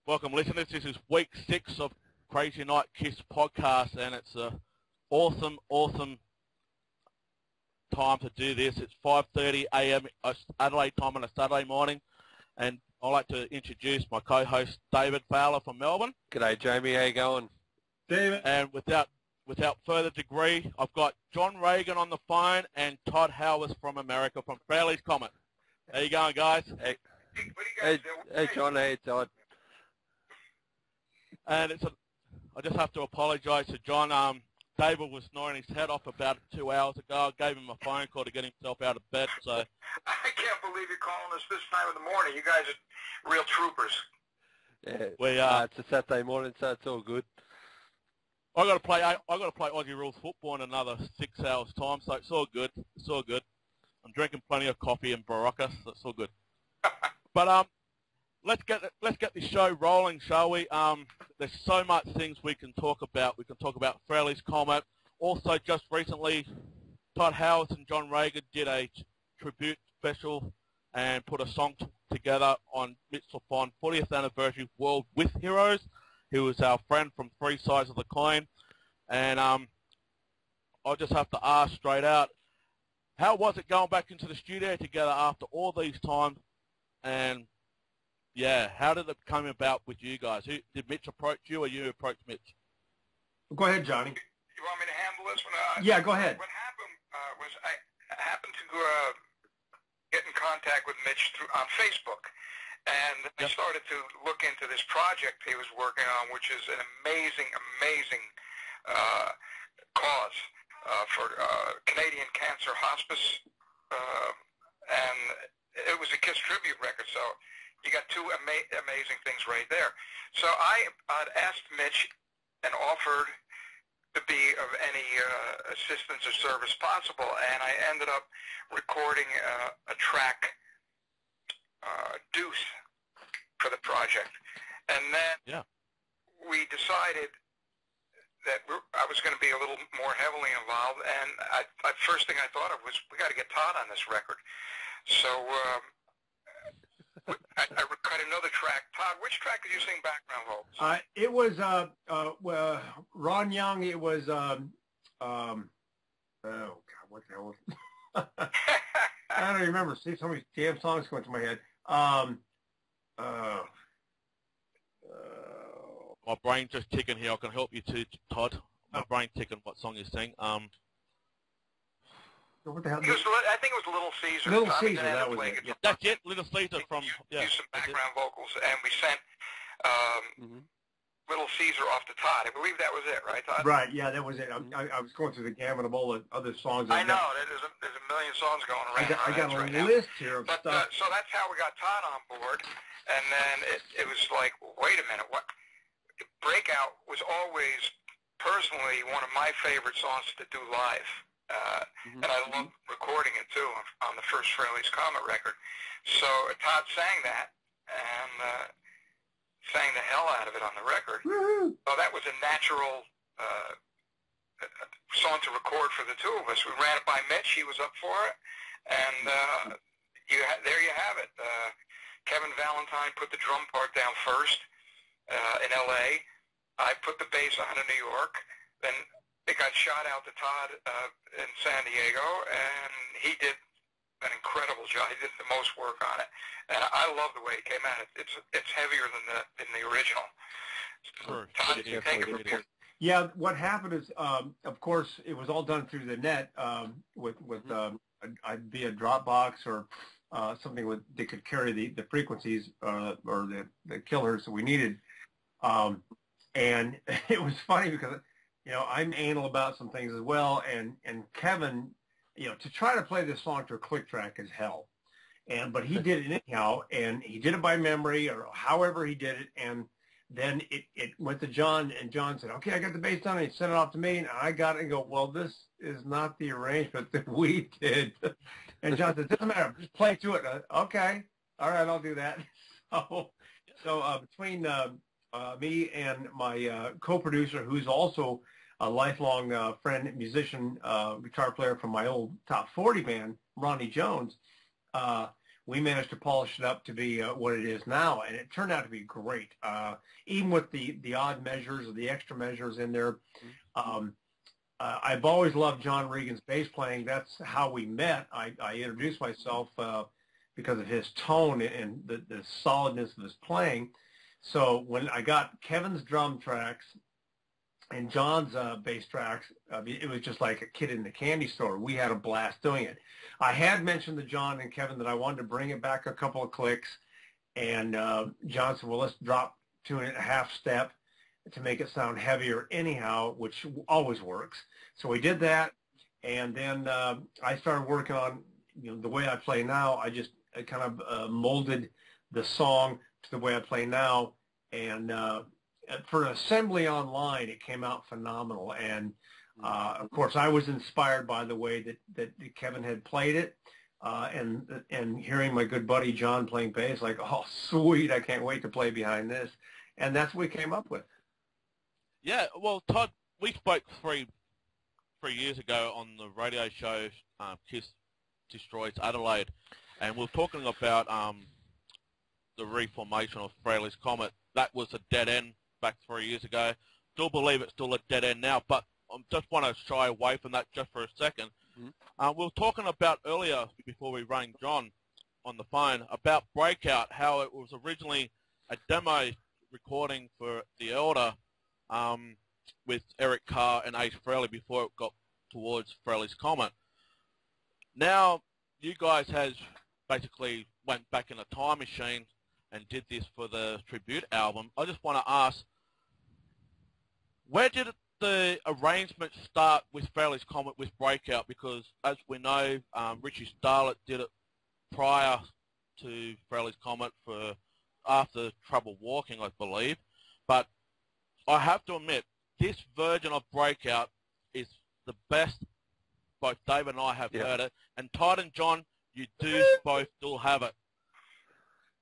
Welcome, listeners. This is week 6 of Krazy Knights Kiss podcast, and it's a awesome time to do this. It's 5:30 a.m. Adelaide time on a Saturday morning, and I'd like to introduce my co-host David Fowler from Melbourne. G'day, Jamie. How you going? David. And without further degree, I've got John Regan on the phone and Todd Howarth from America from Frehleys Comet. How you going, guys? Hey, What do you guys do? hey, John. Hey, Todd. And I just have to apologise to John. David was snoring his head off about 2 hours ago. I gave him a phone call to get himself out of bed. So I can't believe you're calling us this time of the morning. You guys are real troopers. Yeah, it's a Saturday morning, so it's all good. I got to play Aussie rules football in another 6 hours time. So it's all good. It's all good. I'm drinking plenty of coffee and Barocca, so it's all good. But let's get this show rolling, shall we? There's so much things we can talk about. We can talk about Frehleys Comet. Also, just recently, Todd Howarth and John Regan did a tribute special and put a song together on Mitch Lafon 40th anniversary World with Heroes, who was our friend from Three Sides of the Coin. And I'll just have to ask straight out, how was it going back into the studio together after all these times? And yeah, how did it come about with you guys? Did Mitch approach you, or you approach Mitch? Go ahead, Johnny. You want me to handle this one? Yeah, go ahead. What happened was I happened to get in contact with Mitch on Facebook, and I started to look into this project he was working on, which is an amazing cause for Canadian Cancer Hospice, and it was a KISS tribute record, so you got two amazing things right there. So I asked Mitch and offered to be of any assistance or service possible, and I ended up recording a track, Deuce, for the project. And then we decided that I was going to be a little more heavily involved, and first thing I thought of was, we got to get Todd on this record. So I cut another track. Todd, which track did you sing background vocals? It was Ron Young. It was oh God, what the hell was it? I don't remember. See, so many damn songs going to my head. My brain's just ticking here. I can help you too, Todd. My brain's ticking what song you sing. What the hell? I think it was Little Caesar. Little Caesar, that was it. Yeah, that's it, Little Caesar from, used some background vocals, and we sent Little Caesar off to Todd. I believe that was it, right, Todd? Right, yeah, that was it. I was going through the gamut of all the other songs. I know. There's a million songs going around. I got a list here of stuff. So that's how we got Todd on board, and then it was like, wait a minute, what? Breakout was always, personally, one of my favorite songs to do live. And I love recording it too on the first Frehleys Comet record. So Todd sang that and sang the hell out of it on the record. So that was a natural song to record for the two of us. We ran it by Mitch. He was up for it, and there you have it. Kevin Valentine put the drum part down first in L.A. I put the bass on in New York. Then it got shot out to Todd in San Diego, and he did an incredible job. He did the most work on it, and I love the way it came out. It's heavier than the original. Sure. Todd, take it from here. Yeah, what happened is, of course, it was all done through the net with via Dropbox or something that could carry the frequencies or the killers that we needed. And it was funny because, I'm anal about some things as well, and Kevin, to try to play this song to a click track is hell. But he did it anyhow, and he did it by memory or however he did it, and then it went to John, and John said, okay, I got the bass done, and he sent it off to me, and I got it and go, well, this is not the arrangement that we did. And John said, doesn't matter, just play to it. Okay, all right, I'll do that. So between me and my co-producer, who's also a lifelong friend, musician, guitar player from my old Top 40 band, Ronnie Jones, we managed to polish it up to be what it is now, and it turned out to be great. Even with the odd measures or the extra measures in there. I've always loved John Regan's bass playing. That's how we met. I introduced myself because of his tone and the solidness of his playing. So when I got Kevin's drum tracks and John's bass tracks, it was just like a kid in the candy store. We had a blast doing it. I had mentioned to John and Kevin that I wanted to bring it back a couple of clicks, and John said, well, let's drop 2.5 step to make it sound heavier anyhow, which always works. So we did that, and then I started working on the way I play now. I kind of molded the song to the way I play now, and for an assembly online, it came out phenomenal. And of course, I was inspired by the way that Kevin had played it, and hearing my good buddy John playing bass, like, oh, sweet, I can't wait to play behind this. And that's what we came up with. Yeah, well, Todd, we spoke three years ago on the radio show Kiss Destroys Adelaide, and we were talking about the reformation of Frehleys Comet. That was a dead end back 3 years ago. Still believe it's still a dead end now, but I just want to shy away from that just for a second. We were talking about earlier, before we rang John on the phone, about Breakout, how it was originally a demo recording for The Elder, with Eric Carr and Ace Frehley before it got towards Frehleys Comet. Now, you guys has basically went back in a time machine and did this for the tribute album. I just want to ask, where did the arrangement start with Frehleys Comet with Breakout? Because, as we know, Richie Starlett did it prior to Frehleys Comet for after Trouble Walking, I believe. But I have to admit, this version of Breakout is the best. Both Dave and I have heard it. And Todd and John, you do both still have it.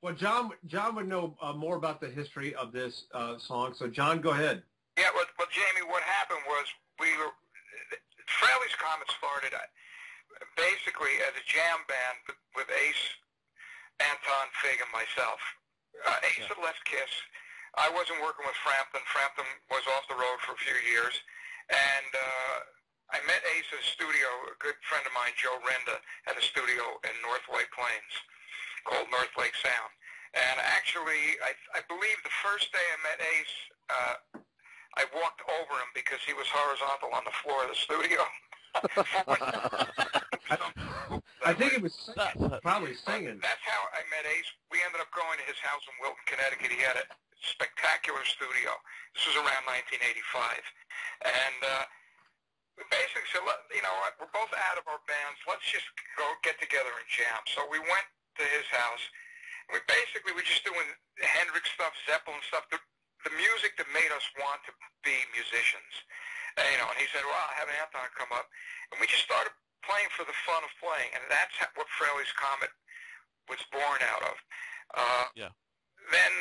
Well, John would know more about the history of this song. So, John, go ahead. Yeah, well, Jamie, what happened was Frehleys Comet started basically as a jam band with Ace, Anton, Fig, and myself. Ace had left Kiss. I wasn't working with Frampton. Frampton was off the road for a few years. And I met Ace at a studio. A good friend of mine, Joe Renda, had a studio in North Lake Plains called North Lake Sound. And actually, I believe the first day I met Ace, I walked over him because he was horizontal on the floor of the studio. I think it was probably singing. That's how I met Ace. We ended up going to his house in Wilton, Connecticut. He had a spectacular studio. This was around 1985. And we basically said, you know what, we're both out of our bands. Let's just go get together and jam. So we went to his house. And we were just doing Hendrix stuff, Zeppelin stuff, the music that made us want to be musicians. And, and he said, well, I'll have Anton come up. And we just started playing for the fun of playing. And that's what Frehleys Comet was born out of. Then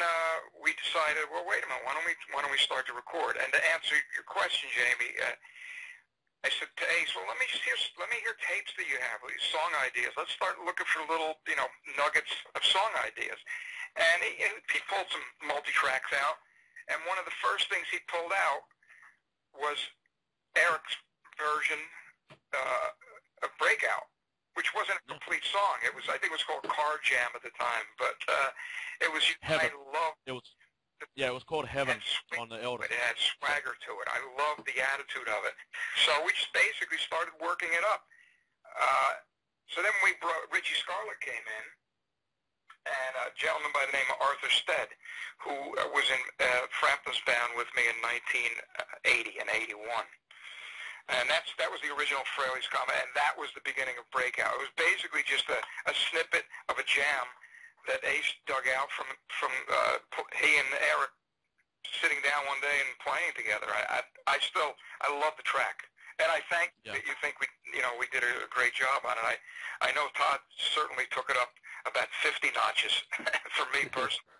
we decided, well, wait a minute, why don't we start to record? And to answer your question, Jamie, I said to Ace, well, let me hear tapes that you have, these song ideas. Let's start looking for little, nuggets of song ideas. And he pulled some multi-tracks out. And one of the first things he pulled out was Eric's version of Breakout, which wasn't a complete song. I think it was called Car Jam at the time, but it was. Heaven. I loved. It was called Heaven on the Elder. It had swagger to it. I loved the attitude of it. So we just basically started working it up. So then Richie Scarlett came in, and a gentleman by the name of Arthur Stead, who was in Frampton's band with me in 1980 and 81. And that was the original Frehleys Comet, and that was the beginning of Breakout. It was basically just a snippet of a jam that Ace dug out from he and Eric sitting down one day and playing together. I love the track, and I think that you think we did a great job on it. I know Todd certainly took it up about 50 notches for me personally.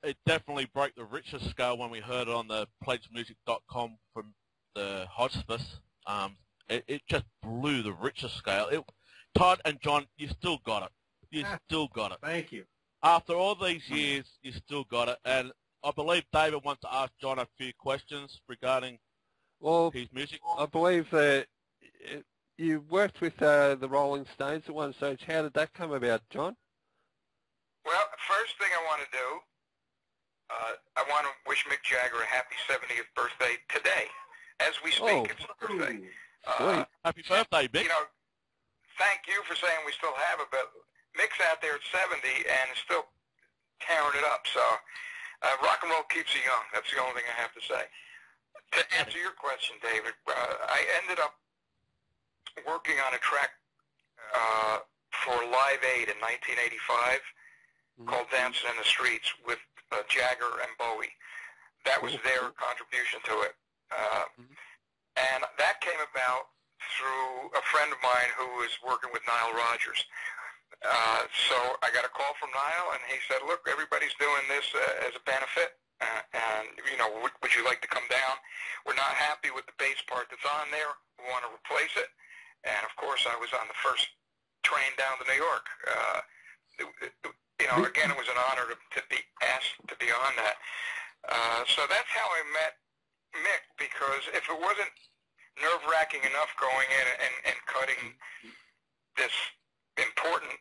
It definitely broke the Richer scale when we heard it on the pledgemusic.com from the Hospice. It just blew the Richer scale. Todd and John, you still got it. You still got it. Thank you. After all these years, you still got it. And I believe David wants to ask John a few questions regarding his music. I believe that you worked with the Rolling Stones at one stage. How did that come about, John? Well, first thing I want to do, I want to wish Mick Jagger a happy 70th birthday today. As we speak, it's his birthday. Sweet. Happy birthday, Mick. You know, thank you for saying we still have it, but Mick's out there at 70 and is still tearing it up. So rock and roll keeps you young. That's the only thing I have to say. To answer your question, David, I ended up working on a track for Live Aid in 1985 called Dancing in the Streets with Jagger and Bowie. That was their contribution to it. And that came about through a friend of mine who was working with Nile Rodgers. So I got a call from Nile, and he said, look, everybody's doing this as a benefit, and, you know, would you like to come down? We're not happy with the bass part that's on there. We want to replace it. And, of course, I was on the first train down to New York. You know, again, it was an honor to be asked to be on that. So that's how I met Mick, because if it wasn't nerve-wracking enough going in and cutting this important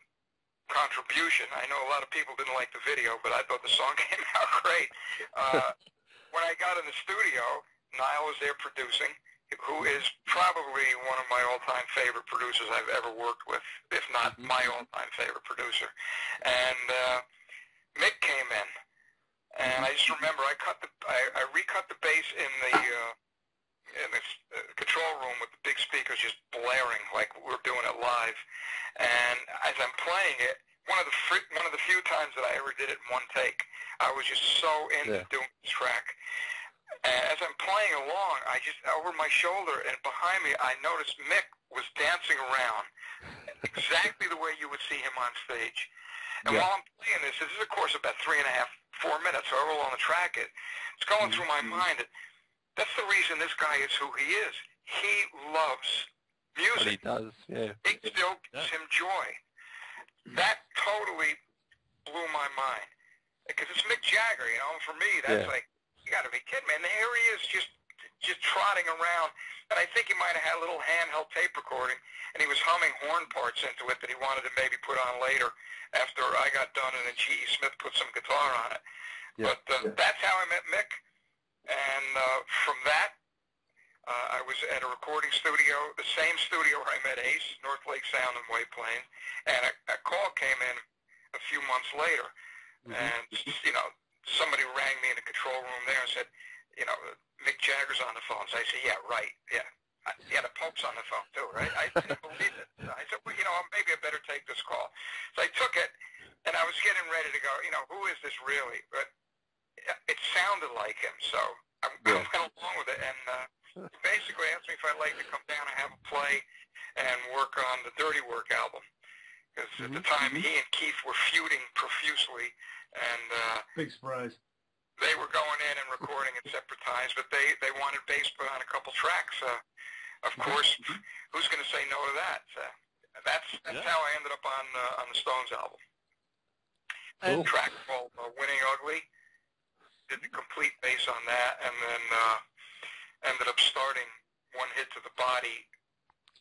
contribution, I know a lot of people didn't like the video, but I thought the song came out great. When I got in the studio, Nile was there producing, who is probably one of my all-time favorite producers I've ever worked with, if not my all-time favorite producer. And Mick came in, and I just remember I recut the bass in the control room with the big speakers just blaring like we're doing it live. And as I'm playing it, one of the few times that I ever did it in one take, I was just so into doing this track. And as I'm playing along, I just, over my shoulder and behind me, I noticed Mick was dancing around exactly the way you would see him on stage. And while I'm playing this is, of course, about 3.5, 4 minutes, however long the track is, it's going through my mind that that's the reason this guy is who he is. He loves music. He does, yeah. It still gives him joy. That totally blew my mind. Because it's Mick Jagger, you know, and for me, that's like, you got to be kidding me. And here he is just trotting around. And I think he might have had a little handheld tape recording, and he was humming horn parts into it that he wanted to maybe put on later after I got done, and then G.E. Smith put some guitar on it. But that's how I met Mick. And from that, I was at a recording studio, the same studio where I met Ace, North Lake Sound in White Plains, and a call came in a few months later. And, you know, somebody rang me in the control room there and said, you know, Mick Jagger's on the phone. So I said, yeah, right, yeah. Yeah, the Pope's on the phone too, right? I didn't believe it. I said, well, you know, maybe I better take this call. So I took it, and I was getting ready to go, you know, who is this really? But it sounded like him, so I went along with it. And basically asked me if I'd like to come down and have a play and work on the Dirty Work album. Because at the time, he and Keith were feuding profusely, and big surprise. They were going in and recording at separate times, but they wanted bass put on a couple tracks. Of course, who's going to say no to that? That's how I ended up on the Stones album. And track called Winning Ugly. Did the complete bass on that, and then ended up starting One Hit to the Body,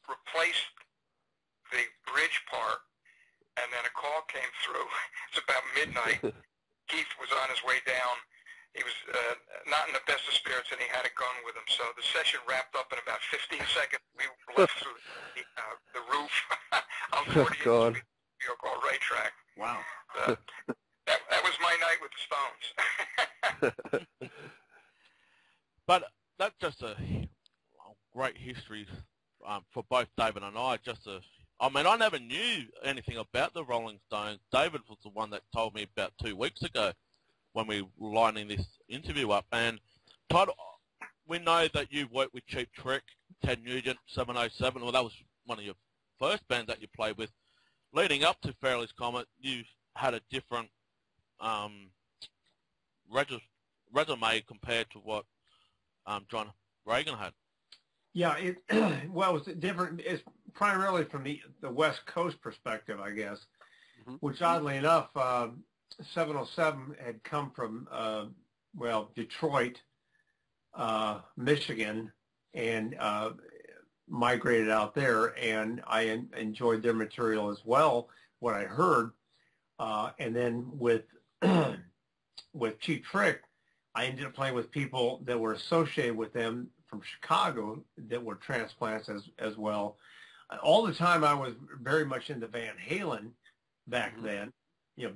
replaced the bridge part, and then a call came through. It's about midnight. Keith was on his way down. He was not in the best of spirits, and he had a gun with him. So the session wrapped up in about 15 seconds. We left through the roof on 48th Street, called Ray Track. Wow. That was my night with the Stones. But that's just a great history for both David and I. I mean, I never knew anything about the Rolling Stones. David was the one that told me about 2 weeks ago when we were lining this interview up. And Todd, we know that you worked with Cheap Trick, Ted Nugent, 707. Well, that was one of your first bands that you played with. Leading up to Frehleys Comet, you had a different resume compared to what John Regan had. Yeah, it was different. It's primarily from the West Coast perspective, I guess. which oddly enough, 707 had come from, Detroit, Michigan, and migrated out there, and I enjoyed their material as well, what I heard. And then with with Cheap Trick, I ended up playing with people that were associated with them from Chicago that were transplants as well. All the time I was very much into Van Halen back then,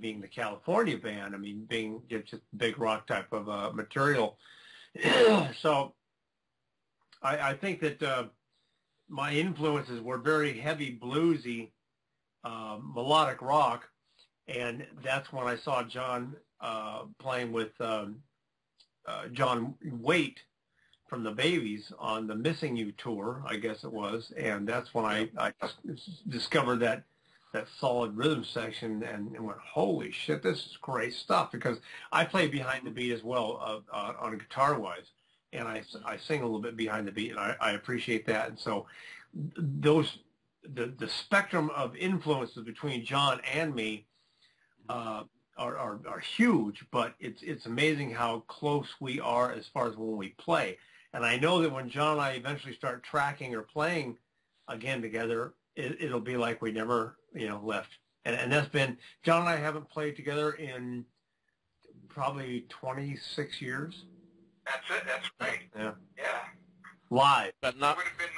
being the California band. I mean, being just big rock type of material. So I think that my influences were very heavy bluesy, melodic rock, and that's when I saw John playing with John Waite from the Babies on the Missing You tour, I guess it was, and that's when I discovered that solid rhythm section and went, holy shit, this is great stuff, because I play behind the beat as well on guitar wise, and I sing a little bit behind the beat, and I appreciate that. And so the spectrum of influences between John and me are huge, but it's amazing how close we are as far as when we play. And I know that when John and I eventually start tracking or playing again together, it'll be like we never, left. And that's been, John and I haven't played together in probably 26 years. That's it. That's right. Yeah. Yeah. Live. But not it would have been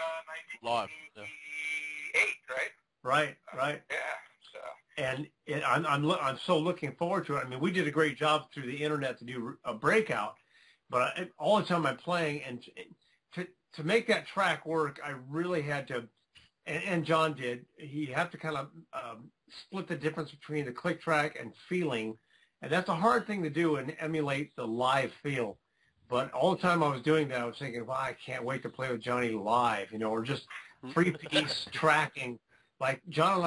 live. 1988, right? Right. Yeah. So. And I'm so looking forward to it. I mean, we did a great job through the internet to do a breakout, but all the time I'm playing, and to make that track work, I really had to, and John did. He had to kind of split the difference between the click track and feeling, and that's a hard thing to do and emulate the live feel. But all the time I was doing that, I was thinking, well, I can't wait to play with Johnny live, or just three-piece tracking. Like John,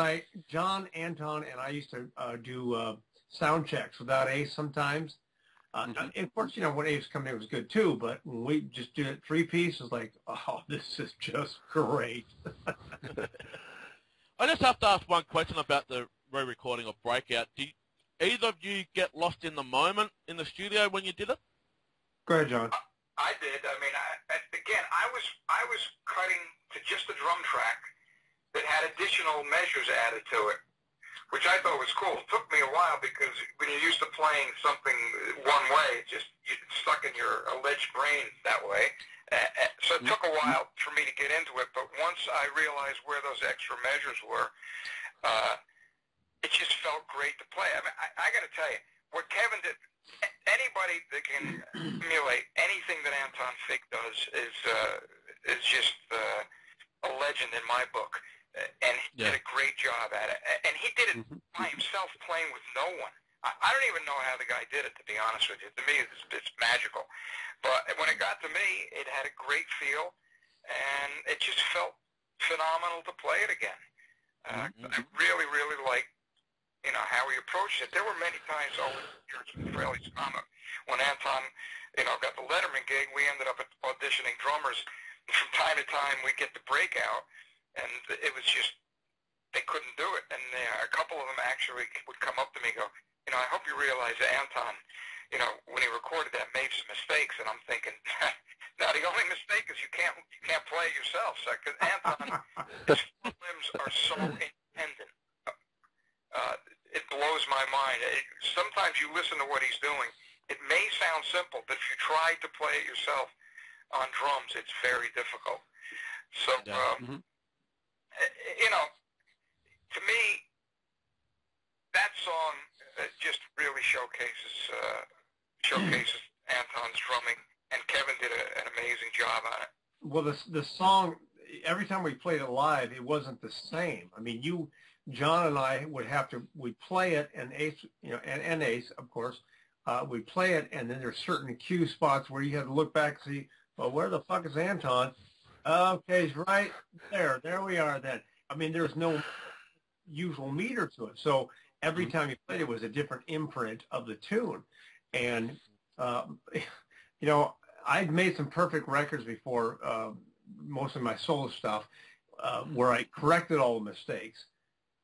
Anton, and I used to do sound checks without Ace sometimes. Of course, when Ace come in, it was good too. But when we just did it three-piece, it was like, oh, this is just great. I just have to ask one question about the re-recording of Breakout. Do either of you get lost in the moment in the studio when you did it? Go ahead, John. I did. I mean, I was cutting to just the drum track that had additional measures added to it, which I thought was cool. It took me a while because when you're used to playing something one way, you're stuck in your alleged brain that way. So it took a while for me to get into it, but once I realized where those extra measures were, it just felt great to play. I mean, I got to tell you, what Kevin did, anybody that can emulate anything that Anton Fig does is just a legend in my book. And he did a great job at it. And he did it by himself, playing with no one. I don't even know how the guy did it, to be honest with you. To me, it's magical. But when it got to me, it had a great feel, and it just felt phenomenal to play it again. I really, really liked, how he approached it. There were many times over the years with Frehleys Comet, when Anton, got the Letterman gig, we ended up auditioning drummers. From time to time, we'd get the breakout, and it was just, they couldn't do it. And a couple of them actually would come up to me and go, I hope you realize that Anton, when he recorded that, made some mistakes. And I'm thinking, now the only mistake is you can't play it yourself. Because Anton, his limbs are so independent. It blows my mind. Sometimes you listen to what he's doing. It may sound simple, but if you try to play it yourself on drums, it's very difficult. So, to me, that song just really showcases Anton's drumming, and Kevin did an amazing job on it. Well, the song, every time we played it live, it wasn't the same. I mean, John and I we'd play it, and Ace, and Ace, of course, we'd play it, and then there's certain cue spots where you had to look back and see, well, where the fuck is Anton? Okay, he's right there. There we are then. I mean, there's no usual meter to it. So every time you played it was a different imprint of the tune. And, I'd made some perfect records before, most of my solo stuff, where I corrected all the mistakes.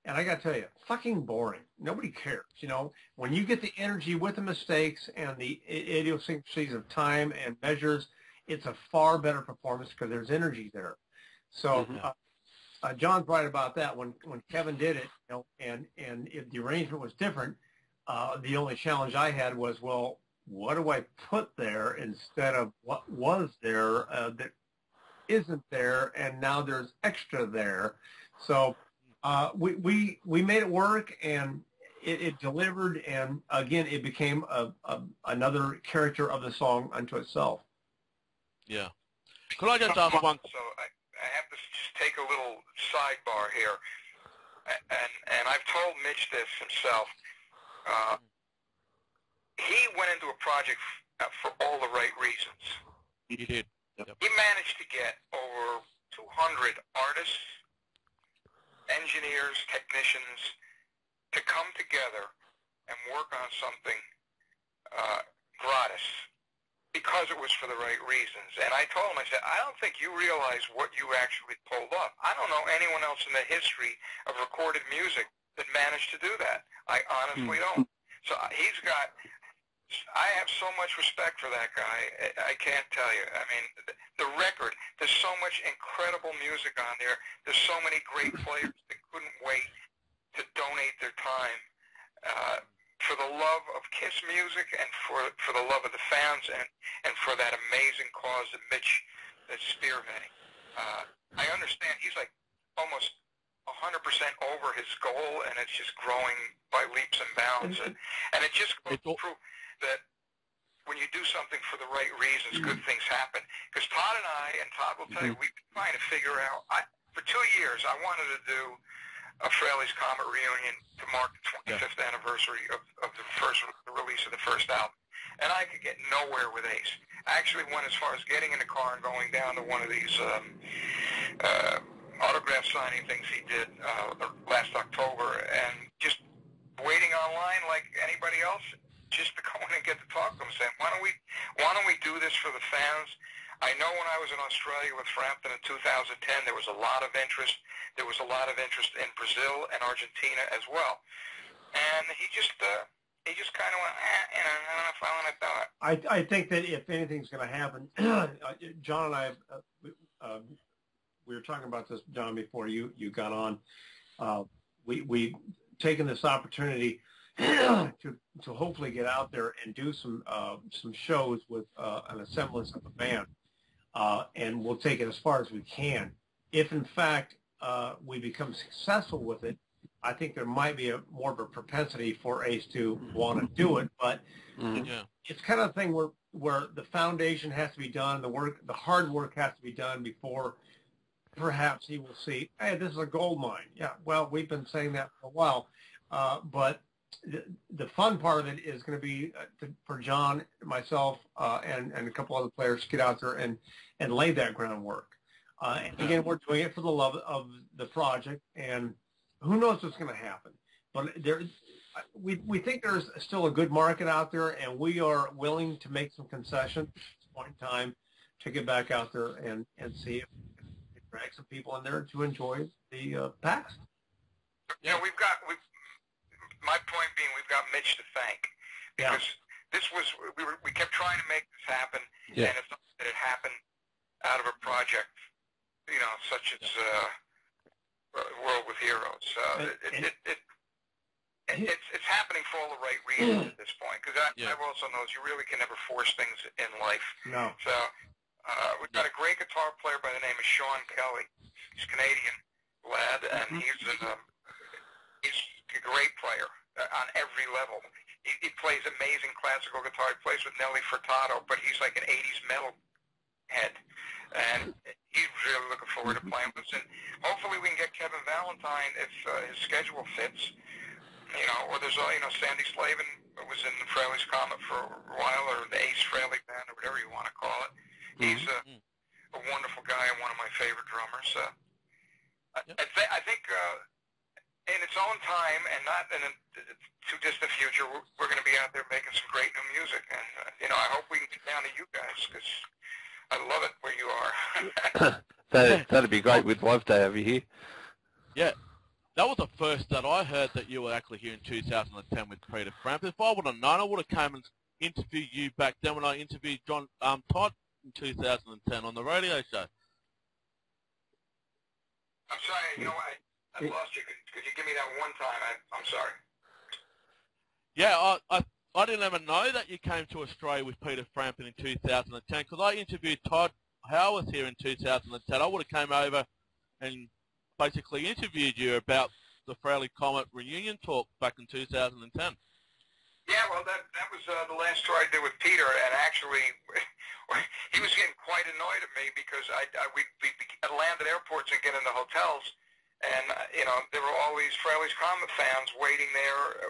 And I got to tell you, fucking boring. Nobody cares. You know, when you get the energy with the mistakes and the idiosyncrasies of time and measures, it's a far better performance because there's energy there. So John's right about that. When Kevin did it, you know, and if the arrangement was different, the only challenge I had was, well, what do I put there instead of what was there that isn't there, and now there's extra there. So we made it work, and it delivered, and again, it became another character of the song unto itself. Yeah. Could I just ask one? So I have to just take a little sidebar here, and I've told Mitch this himself. He went into a project for all the right reasons. He did. Yep. He managed to get over 200 artists, engineers, technicians to come together and work on something gratis because it was for the right reasons. And I told him, I said, I don't think you realize what you actually pulled off. I don't know anyone else in the history of recorded music that managed to do that. I honestly don't. So he's got, I have so much respect for that guy. I can't tell you. I mean, the record, there's so much incredible music on there. There's so many great players that couldn't wait to donate their time for the love of Kiss music and for the love of the fans and for that amazing cause that Mitch is spearheading. I understand he's like almost 100% over his goal, and it's just growing by leaps and bounds. And it just goes to prove that when you do something for the right reasons, good things happen. Because Todd and Todd will tell you, we've been trying to figure out, for 2 years, I wanted to do a Frehleys Comet reunion to mark the 25th anniversary of the release of the first album. And I could get nowhere with Ace. I actually went as far as getting in the car and going down to one of these autograph signing things he did last October, and just waiting online like anybody else, just to go in and get to talk to him, saying, why don't we do this for the fans? I know when I was in Australia with Frampton in 2010, there was a lot of interest. There was a lot of interest in Brazil and Argentina as well. And he just kind of went, I don't know if I want to do it. I think that if anything's going to happen, John and I, we were talking about this, John, before you got on. We've taken this opportunity to hopefully get out there and do some shows with an semblance of a band, and we'll take it as far as we can. If in fact we become successful with it, I think there might be more of a propensity for Ace to want to do it, but it's kind of a thing where the foundation has to be done, the hard work has to be done before perhaps he will see, hey, this is a gold mine. Yeah, well, we've been saying that for a while, but the fun part of it is going to be for John, myself, and a couple other players to get out there and lay that groundwork. And again, we're doing it for the love of the project, and who knows what's going to happen. But we think there's still a good market out there, and we are willing to make some concessions at this point in time to get back out there and see if we can drag some people in there to enjoy the past. Yeah, my point being, we've got Mitch to thank, because this was, we kept trying to make this happen, and it's not that it happened out of a project, you know, such as World with Heroes. It's happening for all the right reasons at this point, because I've also knows you really can never force things in life. No. So we've got a great guitar player by the name of Sean Kelly. He's a Canadian lad, and he's a great player on every level. He plays amazing classical guitar. He plays with Nelly Furtado, but he's like an 80s metal head. And he's really looking forward to playing with us. And hopefully we can get Kevin Valentine if his schedule fits. You know, or there's, Sandy Slavin was in the Frehleys Comet for a while, or the Ace Frehley Band, or whatever you want to call it. He's a wonderful guy and one of my favorite drummers. I think in its own time, and not in a too distant future, we're going to be out there making some great new music. And, I hope we can get down to you guys, because I love it where you are. That'd be great. We'd love to have you here. Yeah. That was the first that I heard that you were actually here in 2010 with Peter Frampton. If I would have known, I would have come and interviewed you back then when I interviewed John Todd in 2010 on the radio show. I'm sorry, you know, I lost you. Could you give me that one time? I'm sorry. Yeah, I didn't even know that you came to Australia with Peter Frampton in 2010 because I interviewed Todd Howarth here in 2010. I would have came over and basically interviewed you about the Frehleys Comet reunion talk back in 2010. Yeah, well, that was the last tour I did with Peter, and actually, he was getting quite annoyed at me because we'd land at airports and get into hotels, and you know, there were all these Frehleys Comet fans waiting there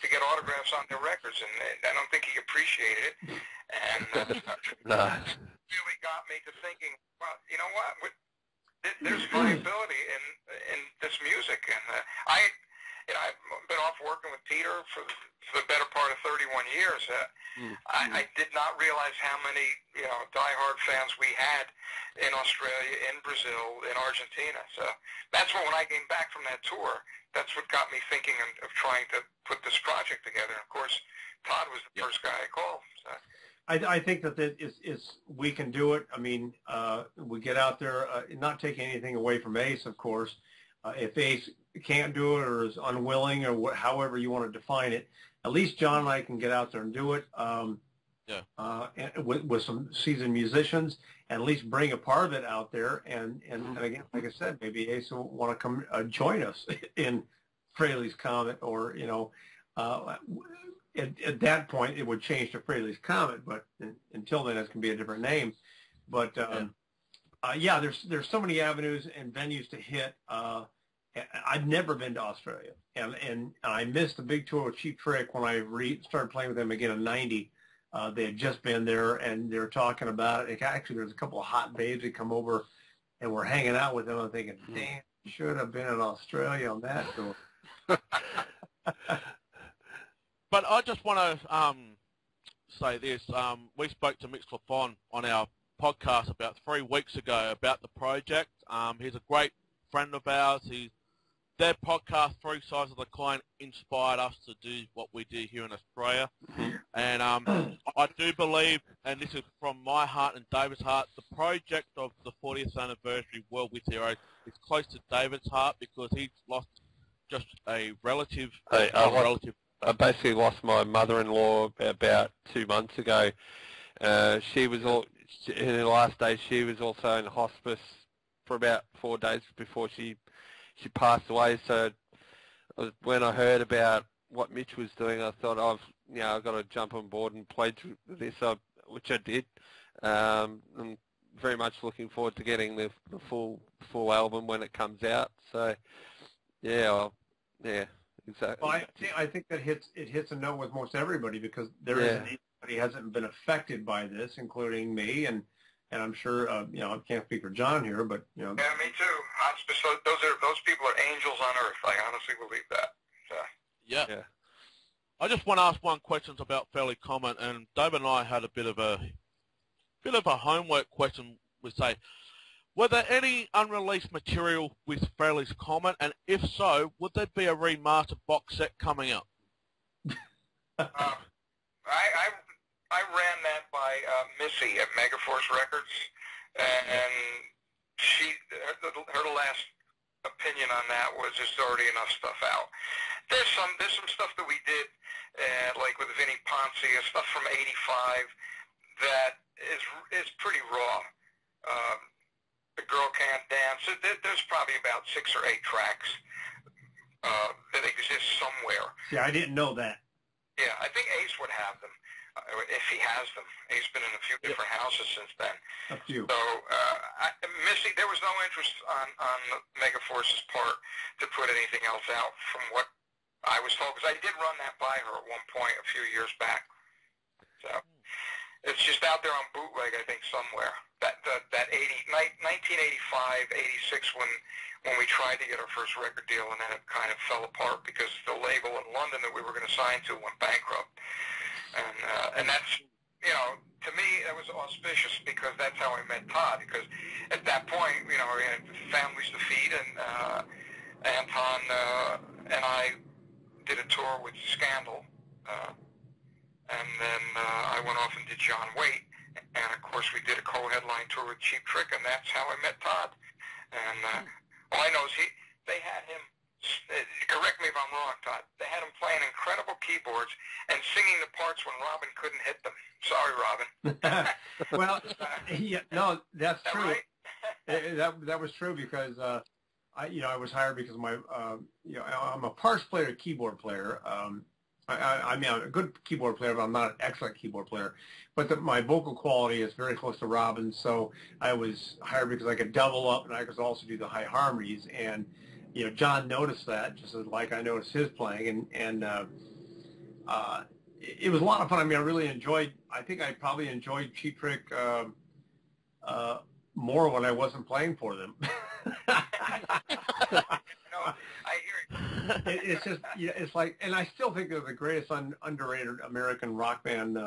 to get autographs on their records, and I don't think he appreciated it, and No. really got me to thinking, well, you know what, there's viability in this music, and I've been off working with Peter for the better part of 31 years. I did not realize how many, you know, diehard fans we had in Australia, in Brazil, in Argentina. So that's when I came back from that tour, that's what got me thinking of trying to put this project together. And of course, Todd was the first guy I called. So. I think that we can do it. I mean, we get out there, not taking anything away from Ace, of course. If Ace can't do it or is unwilling or however you want to define it, at least John and I can get out there and do it with some seasoned musicians, and at least bring a part of it out there. And again, like I said, maybe Ace will want to come join us in Frehleys Comet, or, you know, at that point it would change to Frehleys Comet, but until then it can be a different name. But yeah, there's so many avenues and venues to hit. I've never been to Australia, and I missed the big tour with Cheap Trick when I started playing with them again in '90. They had just been there, and they were talking about it. Actually, there's a couple of hot babes that come over, and we're hanging out with them. I'm thinking, damn, should have been in Australia on that tour. But I just want to say this. We spoke to Mitch Lafon on our podcast about 3 weeks ago about the project. He's a great friend of ours. Their podcast, 3 Sides of the Coin, inspired us to do what we do here in Australia. And I do believe, and this is from my heart and David's heart, the project of the 40th anniversary World with Heroes is close to David's heart because he's lost just a relative. I basically lost my mother-in-law about 2 months ago. She was in her last days. She was also in hospice for about 4 days before she passed away. So when I heard about what Mitch was doing, I thought I've got to jump on board and pledge this, which I did. I'm very much looking forward to getting the full album when it comes out. So yeah. Exactly. Well, I think that hits a note with most everybody because there isn't anybody hasn't been affected by this, including me, and I'm sure I can't speak for John here, but Yeah, me too. Hospice. Those people are angels on earth. I honestly believe that. So. Yeah. I just want to ask one question about Frehleys Comet, and David and I had a bit of a homework question. We say, were there any unreleased material with Frehleys Comet, and if so, would there be a remastered box set coming up? I ran that by Missy at Megaforce Records, and her last opinion on that was there's already enough stuff out. There's some stuff that we did, like with Vinnie Ponce, stuff from '85 that is pretty raw. The Girl Can't Dance. There's probably about 6 or 8 tracks that exist somewhere. Yeah, I didn't know that. Yeah, I think Ace would have them, if he has them. Ace been in a few different houses since then. A few. So, Missy, there was no interest on Megaforce's part to put anything else out from what I was told, because I did run that by her at one point a few years back. So, it's just out there on bootleg, I think, somewhere. That 1985, 86, when we tried to get our first record deal, and then it kind of fell apart because the label in London that we were going to sign to went bankrupt. And that's, to me, that was auspicious because that's how I met Todd. Because at that point, we had families to feed, and Anton and I did a tour with Scandal, and then I went off and did John Waite, and of course we did a co-headline tour with Cheap Trick, and that's how I met Todd. And all I know is they had him, correct me if I'm wrong, Todd, they had him playing incredible keyboards and singing the parts when Robin couldn't hit them. Sorry, Robin. Well, yeah, no, that's true. Right? That was true because I was hired because my I'm a parts player, keyboard player. I mean, I'm a good keyboard player, but I'm not an excellent keyboard player. But my vocal quality is very close to Robin's, so I was hired because I could double up and I could also do the high harmonies. And John noticed that, just like I noticed his playing, and it was a lot of fun. I mean, I think I probably enjoyed Cheap Trick more when I wasn't playing for them. No, I hear you. It's just, it's like, and I still think they're the greatest underrated American rock band,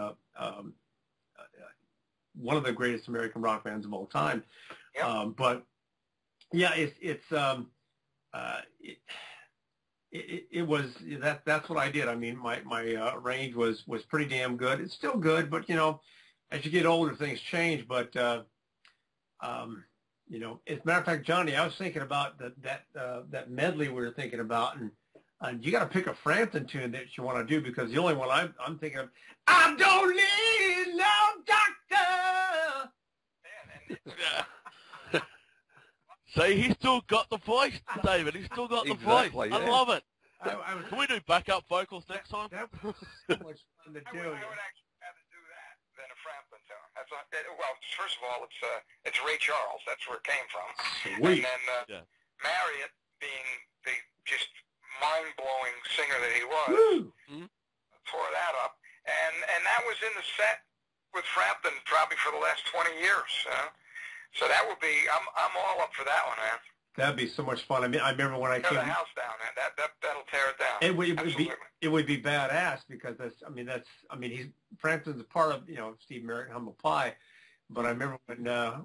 one of the greatest American rock bands of all time. Yep. But yeah, it was that's what I did. I mean, my range was pretty damn good. It's still good, but as you get older, things change. But as a matter of fact, Johnny, I was thinking about that medley we were thinking about, and you got to pick a Frampton tune that you want to do, because the only one I'm thinking of, I don't need no doctor. Man, See, he's still got the voice, David. He's still got the voice. Yeah. I love it. I was, Can we do backup vocals next time? that was so much fun to I do. would actually rather do that than a Frampton tune. Well, first of all, it's Ray Charles. That's where it came from. Sweet. And then Marriott, being the just mind-blowing singer that he was, Woo! tore that up. And that was in the set with Frampton probably for the last 20 years. So that would be, I'm all up for that one, man. That'd be so much fun. I mean, I remember when I Tear came. the house down, man. That'll tear it down. It would be badass, because he's Frampton's a part of Steve Merritt and Humble Pie. But I remember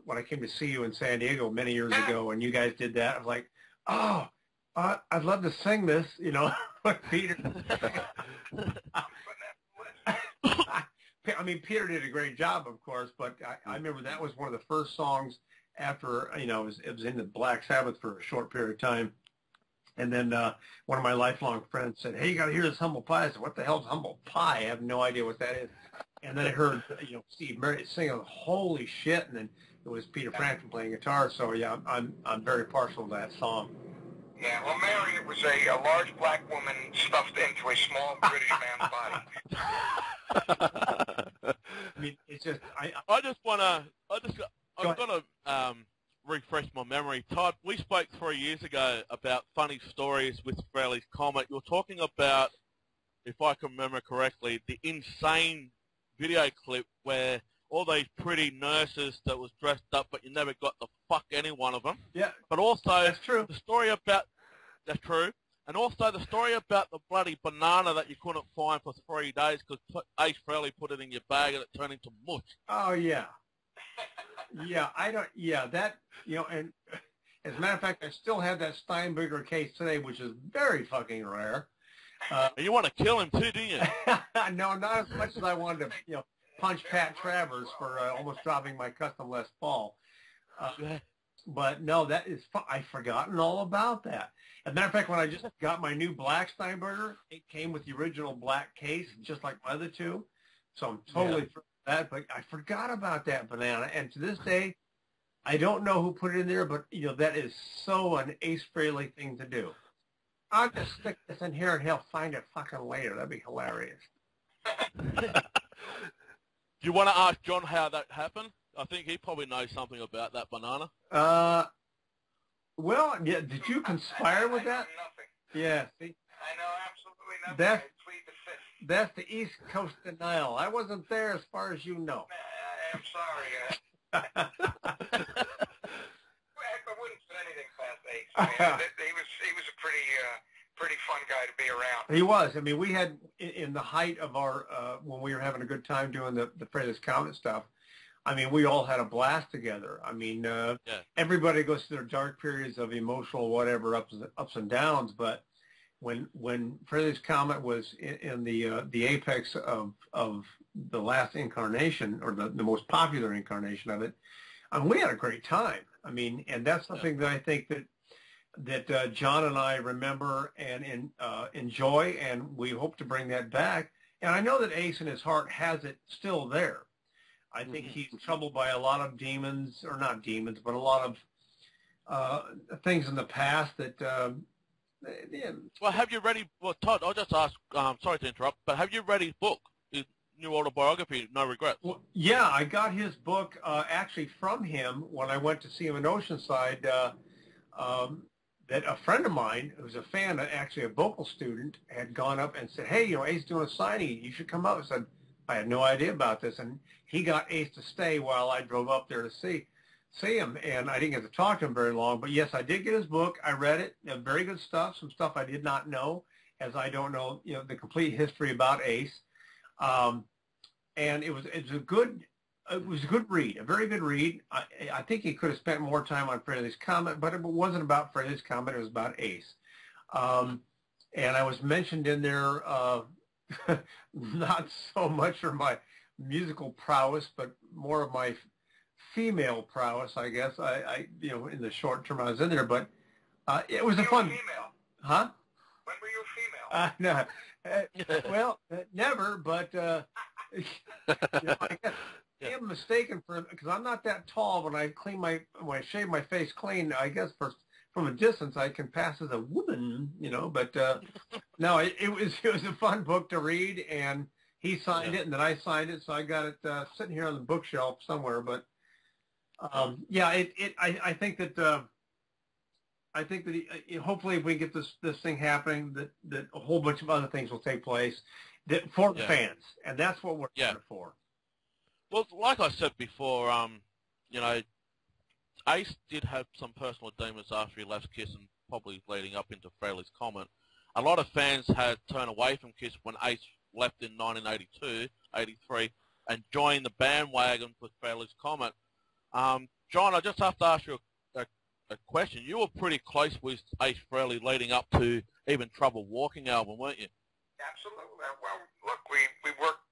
when I came to see you in San Diego many years ago, and you guys did that, I was like, oh, I'd love to sing this, Peter. I mean, Peter did a great job, of course, but I remember that was one of the first songs after, it was in the Black Sabbath for a short period of time. And then one of my lifelong friends said, hey, you got to hear this Humble Pie. I said, what the hell's Humble Pie? I have no idea what that is. And then I heard, Steve Merritt singing, holy shit, and then it was Peter Frampton playing guitar. So, yeah, I'm very partial to that song. Yeah, well, Marriott was a large black woman stuffed into a small British man's body. I mean, it's just, I've got to refresh my memory. Todd, we spoke 3 years ago about funny stories with Frehleys Comet. You're talking about, if I can remember correctly, the insane video clip where all these pretty nurses that was dressed up, but you never got to fuck any one of them. yeah, But also, that's true. the story about, that's true, and also the story about the bloody banana that you couldn't find for 3 days because Ace Frehley put it in your bag and it turned into mush. Oh, yeah. Yeah, that, and as a matter of fact, I still have that Steinberger case today, which is very fucking rare. And you want to kill him too, do you? No, not as much as I wanted to, punch Pat Travers for almost dropping my custom Les Paul. But no, that is, I've forgotten all about that. As a matter of fact, when I just got my new black Steinberger, it came with the original black case, just like my other two. So I'm totally for that, but I forgot about that banana. And to this day, I don't know who put it in there, but, that is so an Ace Frehley thing to do. I'll just stick this in here and he'll find it fucking later. That'd be hilarious. Do you want to ask John how that happened? I think he probably knows something about that banana. Well, yeah, did you conspire with that? I know nothing. Yeah, see? I know absolutely nothing. That's- I plead the fifth. That's the East Coast denial. I wasn't there as far as you know. I'm sorry. I wouldn't put anything past Ace. I mean, he was a pretty fun guy to be around. He was. I mean, we had, in the height of our, when we were having a good time doing the Frehleys Comet stuff, I mean, we all had a blast together. I mean, everybody goes through their dark periods of emotional whatever ups and downs, but when Frehleys Comet was in the apex of the last incarnation, or the most popular incarnation of it, we had a great time. I mean, and that's something that I think that John and I remember and enjoy, and we hope to bring that back. And I know that Ace in his heart has it still there. I think he's troubled by a lot of demons, or not demons, but a lot of things in the past that. Well, have you read his, well, Todd, I'll just ask, sorry to interrupt, but have you read his book, his new autobiography, No Regrets? Well, yeah, I got his book actually from him when I went to see him in Oceanside. That a friend of mine who's a fan, actually a vocal student, had gone up and said, hey, Ace doing a signing, you should come up. I said, I had no idea about this. And he got Ace to stay while I drove up there to see him. And I didn't get to talk to him very long. But, yes, I did get his book. I read it. Very good stuff, some stuff I did not know, as I don't know, the complete history about Ace. And it was a good read, a very good read. I think he could have spent more time on Frehleys Comet, but it wasn't about Frehleys Comet. It was about Ace. And I was mentioned in there, not so much for my musical prowess, but more of my female prowess, I guess. I in the short term I was in there, but it was a fun. Female? Huh? When were you female? No. Well, never, but I guess I am mistaken because I'm not that tall. When I shave my face clean, I guess from a distance I can pass as a woman, But no, it was a fun book to read, and he signed it, and then I signed it, so I got it sitting here on the bookshelf somewhere. But I think that. Hopefully, if we get this thing happening, that a whole bunch of other things will take place for the fans, and that's what we're here for. Well, like I said before, Ace did have some personal demons after he left Kiss, and probably leading up into Frehleys Comet. A lot of fans had turned away from Kiss when Ace left in 1982, 83, and joined the bandwagon with Frehleys Comet. John, I just have to ask you a question. You were pretty close with Ace Frehley leading up to even Trouble Walking album, weren't you? Absolutely. Well, look, we worked.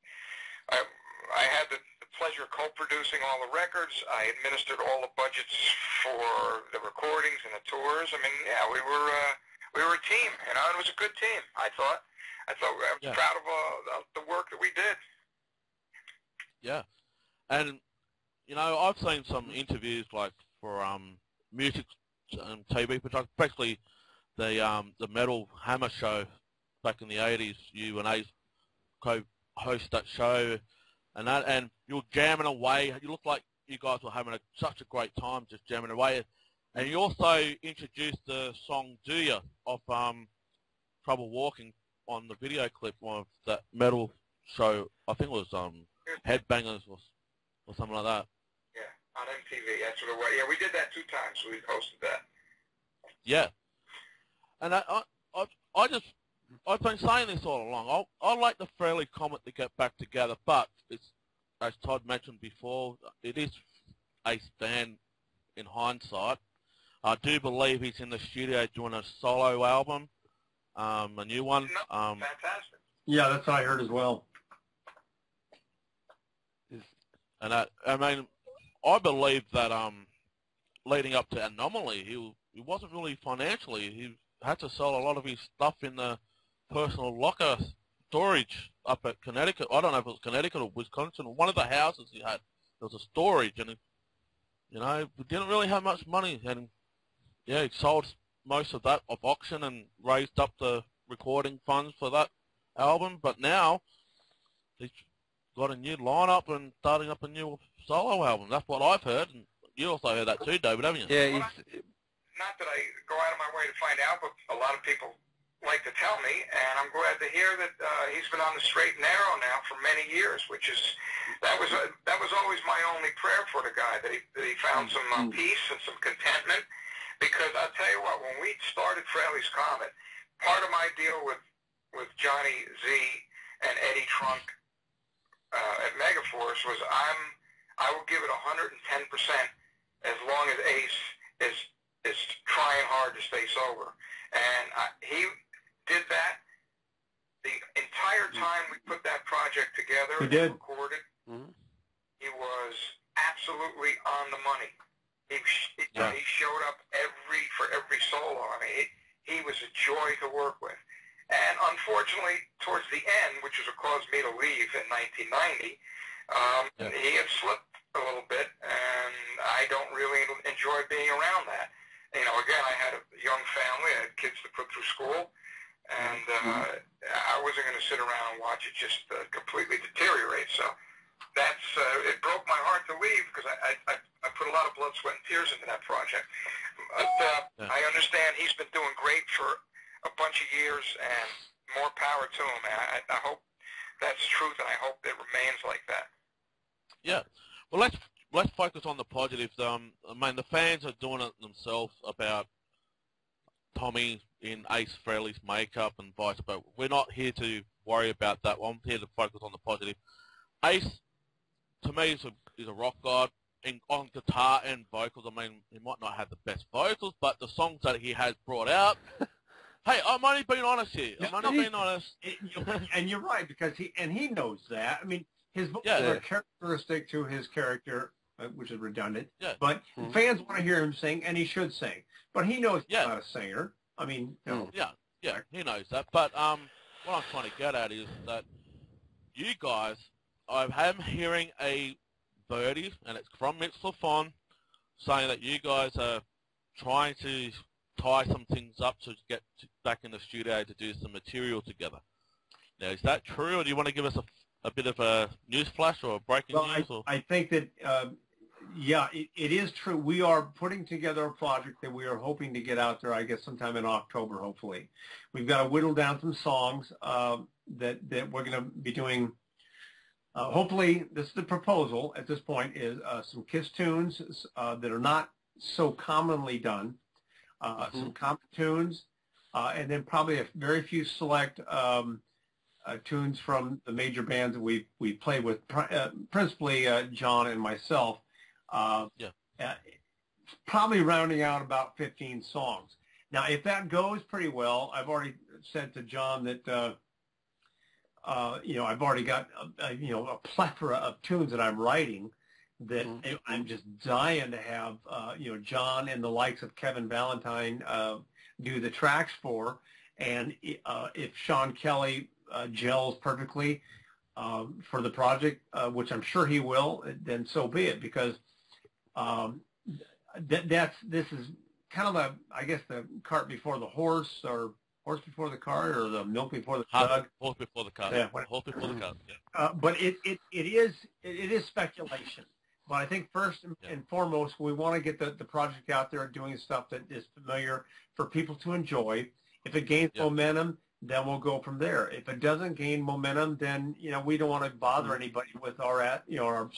I had the pleasure of co-producing all the records. I administered all the budgets for the recordings and the tours. I mean, we were a team. It was a good team. I thought I was proud of the work that we did. Yeah, and I've seen some interviews like for music and TV production, especially the Metal Hammer show back in the 80s. You and Ace co-host that show, and you're jamming away. You look like you guys were having such a great time just jamming away. And you also introduced the song "Do Ya" of Trouble Walking on the video clip of that metal show. I think it was Headbangers or something like that. On MTV, that's what it was. Yeah, we did that 2 times. We hosted that. Yeah, and I've been saying this all along. I like the Frehleys Comet to get back together, but it's, as Todd mentioned before, it is Ace Dan in hindsight. I do believe he's in the studio doing a solo album, a new one. Fantastic. Yeah, that's what I heard as well. And I believe that leading up to Anomaly, he wasn't really financially. He had to sell a lot of his stuff in the personal locker storage up at Connecticut. I don't know if it was Connecticut or Wisconsin, or one of the houses he had. There was a storage, and we didn't really have much money. And he sold most of that off auction and raised up the recording funds for that album. But now he's got a new lineup and starting up a new solo album. That's what I've heard, and you also heard that too, David, haven't you? Yeah. Not that I go out of my way to find out, but a lot of people like to tell me, and I'm glad to hear that he's been on the straight and narrow now for many years, which is that was always my only prayer for the guy, that he found some peace and some contentment. Because I'll tell you what, when we started Frehleys Comet, part of my deal with Johnny Z and Eddie Trunk at Megaforce was I will give it 110% as long as Ace is trying hard to stay sober. And he did that the entire time we put that project together and recorded. Mm-hmm. He was absolutely on the money. He showed up for every solo. I mean, he was a joy to work with. And unfortunately, towards the end, which was what caused me to leave in 1990, he had slipped a little bit, and I don't really enjoy being around that. You know, again, I had a young family. I had kids to put through school, and I wasn't going to sit around and watch it just completely deteriorate. So that's it broke my heart to leave because I put a lot of blood, sweat, and tears into that project. But I understand he's been doing great for a bunch of years, and more power to him. And I hope that's truth, and I hope it remains like that. Yeah. Well, let's focus on the positives. I mean, the fans are doing it themselves about Tommy in Ace Frehleys makeup and vice versa. We're not here to worry about that. I'm here to focus on the positive. Ace, to me, is a rock god on guitar and vocals. I mean, he might not have the best vocals, but the songs that he has brought out. Hey, I'm only being honest here. I'm only being honest. And you're right, because he knows that. I mean, his vocals are characteristic to his character, which is redundant. Yeah. But fans want to hear him sing, and he should sing. But he knows he's not a singer. I mean, Yeah, he knows that. But what I'm trying to get at is that you guys, I am hearing a birdie, and it's from Mitch LaFon, saying that you guys are trying to tie some things up to get back in the studio to do some material together. Now, is that true, or do you want to give us a bit of a news flash or a breaking news? I think that, it is true. We are putting together a project that we are hoping to get out there, I guess, sometime in October, hopefully. We've got to whittle down some songs that we're going to be doing. Hopefully, this is the proposal at this point, is some Kiss tunes that are not so commonly done. Some common tunes, and then probably a very few select tunes from the major bands that we played with, principally John and myself. Probably rounding out about 15 songs. Now, if that goes pretty well, I've already said to John that I've already got a plethora of tunes that I'm writing that I'm just dying to have, John and the likes of Kevin Valentine do the tracks for. And if Sean Kelly gels perfectly for the project, which I'm sure he will, then so be it, because this is kind of I guess the cart before the horse, or horse before the cart, or the milk before the jug. Horse before the cart. Yeah. Horse before the cart. Yeah. But it is speculation. But I think first and foremost, we want to get the project out there doing stuff that is familiar for people to enjoy. If it gains momentum, then we'll go from there. If it doesn't gain momentum, then we don't want to bother anybody with our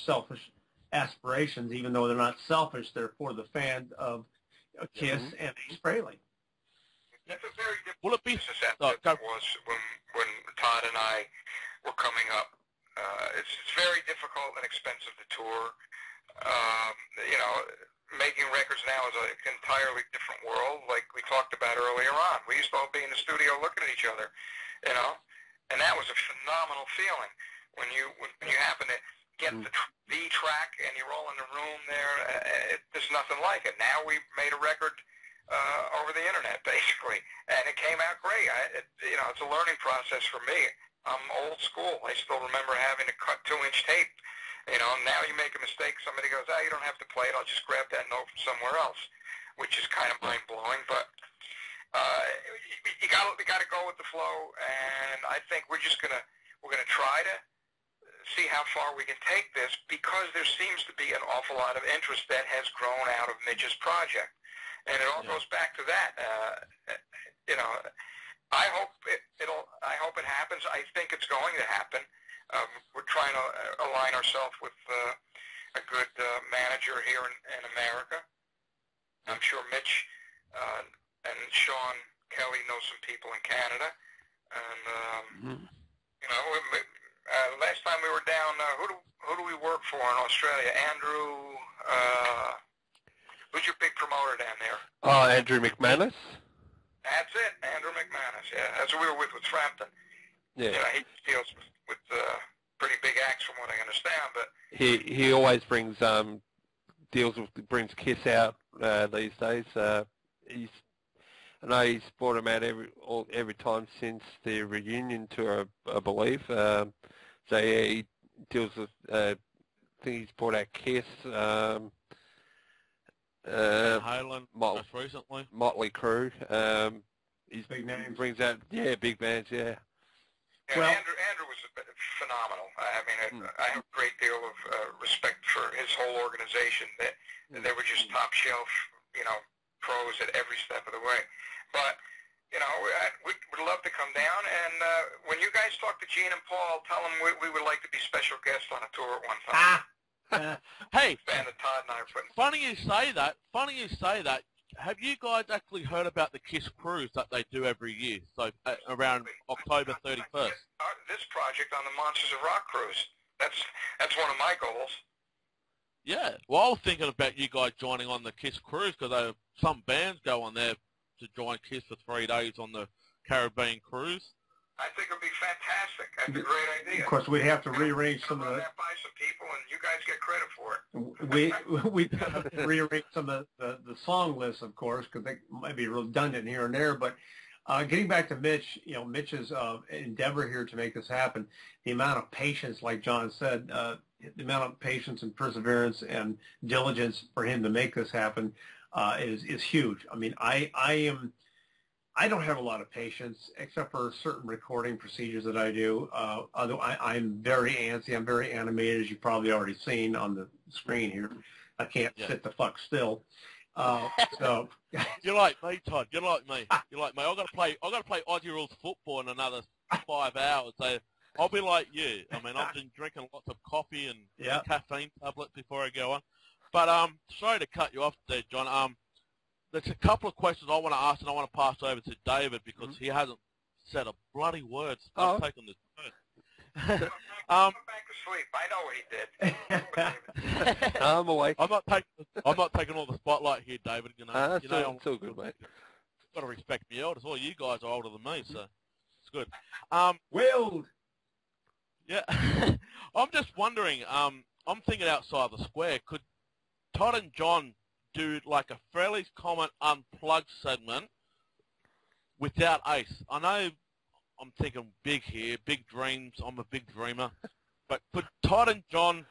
selfish aspirations, even though they're not selfish. They're for the fans of Kiss and Ace Frehley. It's a very difficult Will it be? Was when Todd and I were coming up. It's very difficult and expensive to tour. Making records now is an entirely different world, like we talked about earlier on. We used to all be in the studio looking at each other, and that was a phenomenal feeling when you happen to get the track and you're all in the room there. There's nothing like it. Now we've made a record over the internet, basically, and it came out great. It's a learning process for me. I'm old school. I still remember having to cut 2-inch tape. Now you make a mistake, somebody goes, you don't have to play it, I'll just grab that note from somewhere else, which is kind of mind-blowing, but we got to go with the flow, and I think we're going to try to see how far we can take this, because there seems to be an awful lot of interest that has grown out of Mitch's project, and it all goes back to that. I hope it happens. I think it's going to happen. We're trying to align ourselves with a good manager here in America. I'm sure Mitch and Sean Kelly know some people in Canada. And last time we were down, who who do we work for in Australia? Andrew, who's your big promoter down there? Oh, Andrew McManus. That's it, Andrew McManus. Yeah, that's what we were with Frampton. Yeah. You know, he deals with pretty big acts from what I understand, but He always brings brings Kiss out these days. I know he's brought him out every time since the reunion tour, I believe. So yeah, he deals with. I think he's brought out Kiss. Halen, most recently. Motley Crue. He's Big names. brings out big bands. Yeah. Yeah, Well, Andrew was phenomenal. I mean, I have a great deal of respect for his whole organization. That they were just top shelf, you know, pros at every step of the way. But you know, we'd love to come down. And when you guys talk to Gene and Paul, tell them we would like to be special guests on a tour at one time. Hey, Band that Todd and I are putting. funny you say that. Funny you say that. Have you guys actually heard about the Kiss cruise that they do every year? So around October 31st. This project on the Monsters of Rock cruise. That's one of my goals. Yeah. Well, I was thinking about you guys joining on the Kiss cruise because some bands go on there to join Kiss for 3 days on the Caribbean cruise. I think it would be fantastic. That's a great idea. Of course, we'd have to rearrange some of the. That by some people, and you guys get credit for it. We have to rearrange some of the song lists, of course, because they might be redundant here and there. But getting back to Mitch, you know, Mitch's endeavor here to make this happen, the amount of patience, like John said, the amount of patience and perseverance and diligence for him to make this happen is huge. I mean, I don't have a lot of patience except for certain recording procedures that I do. Although I'm very antsy, I'm very animated, as you've probably already seen on the screen here. I can't sit the fuck still. So you're like me, Todd. You're like me. You're like me. I've got to play Aussie rules football in another 5 hours. So I'll be like you. I mean, I've been drinking lots of coffee and caffeine tablets before I go on. But sorry to cut you off there, John. There's a couple of questions I want to ask, and I want to pass over to David because he hasn't said a bloody word. I'm taking this turn. I'm back to sleep. I know what he did. I'm awake. I'm not taking all the spotlight here, David. You know, it's all good, mate. Got to respect me elders. All you guys are older than me, so it's good. Willed. Yeah, I'm just wondering. I'm thinking outside the square. Could Todd and John do like a Frehleys Comet unplugged segment without Ace? I know I'm thinking big here, big dreams. I'm a big dreamer. But could Todd and John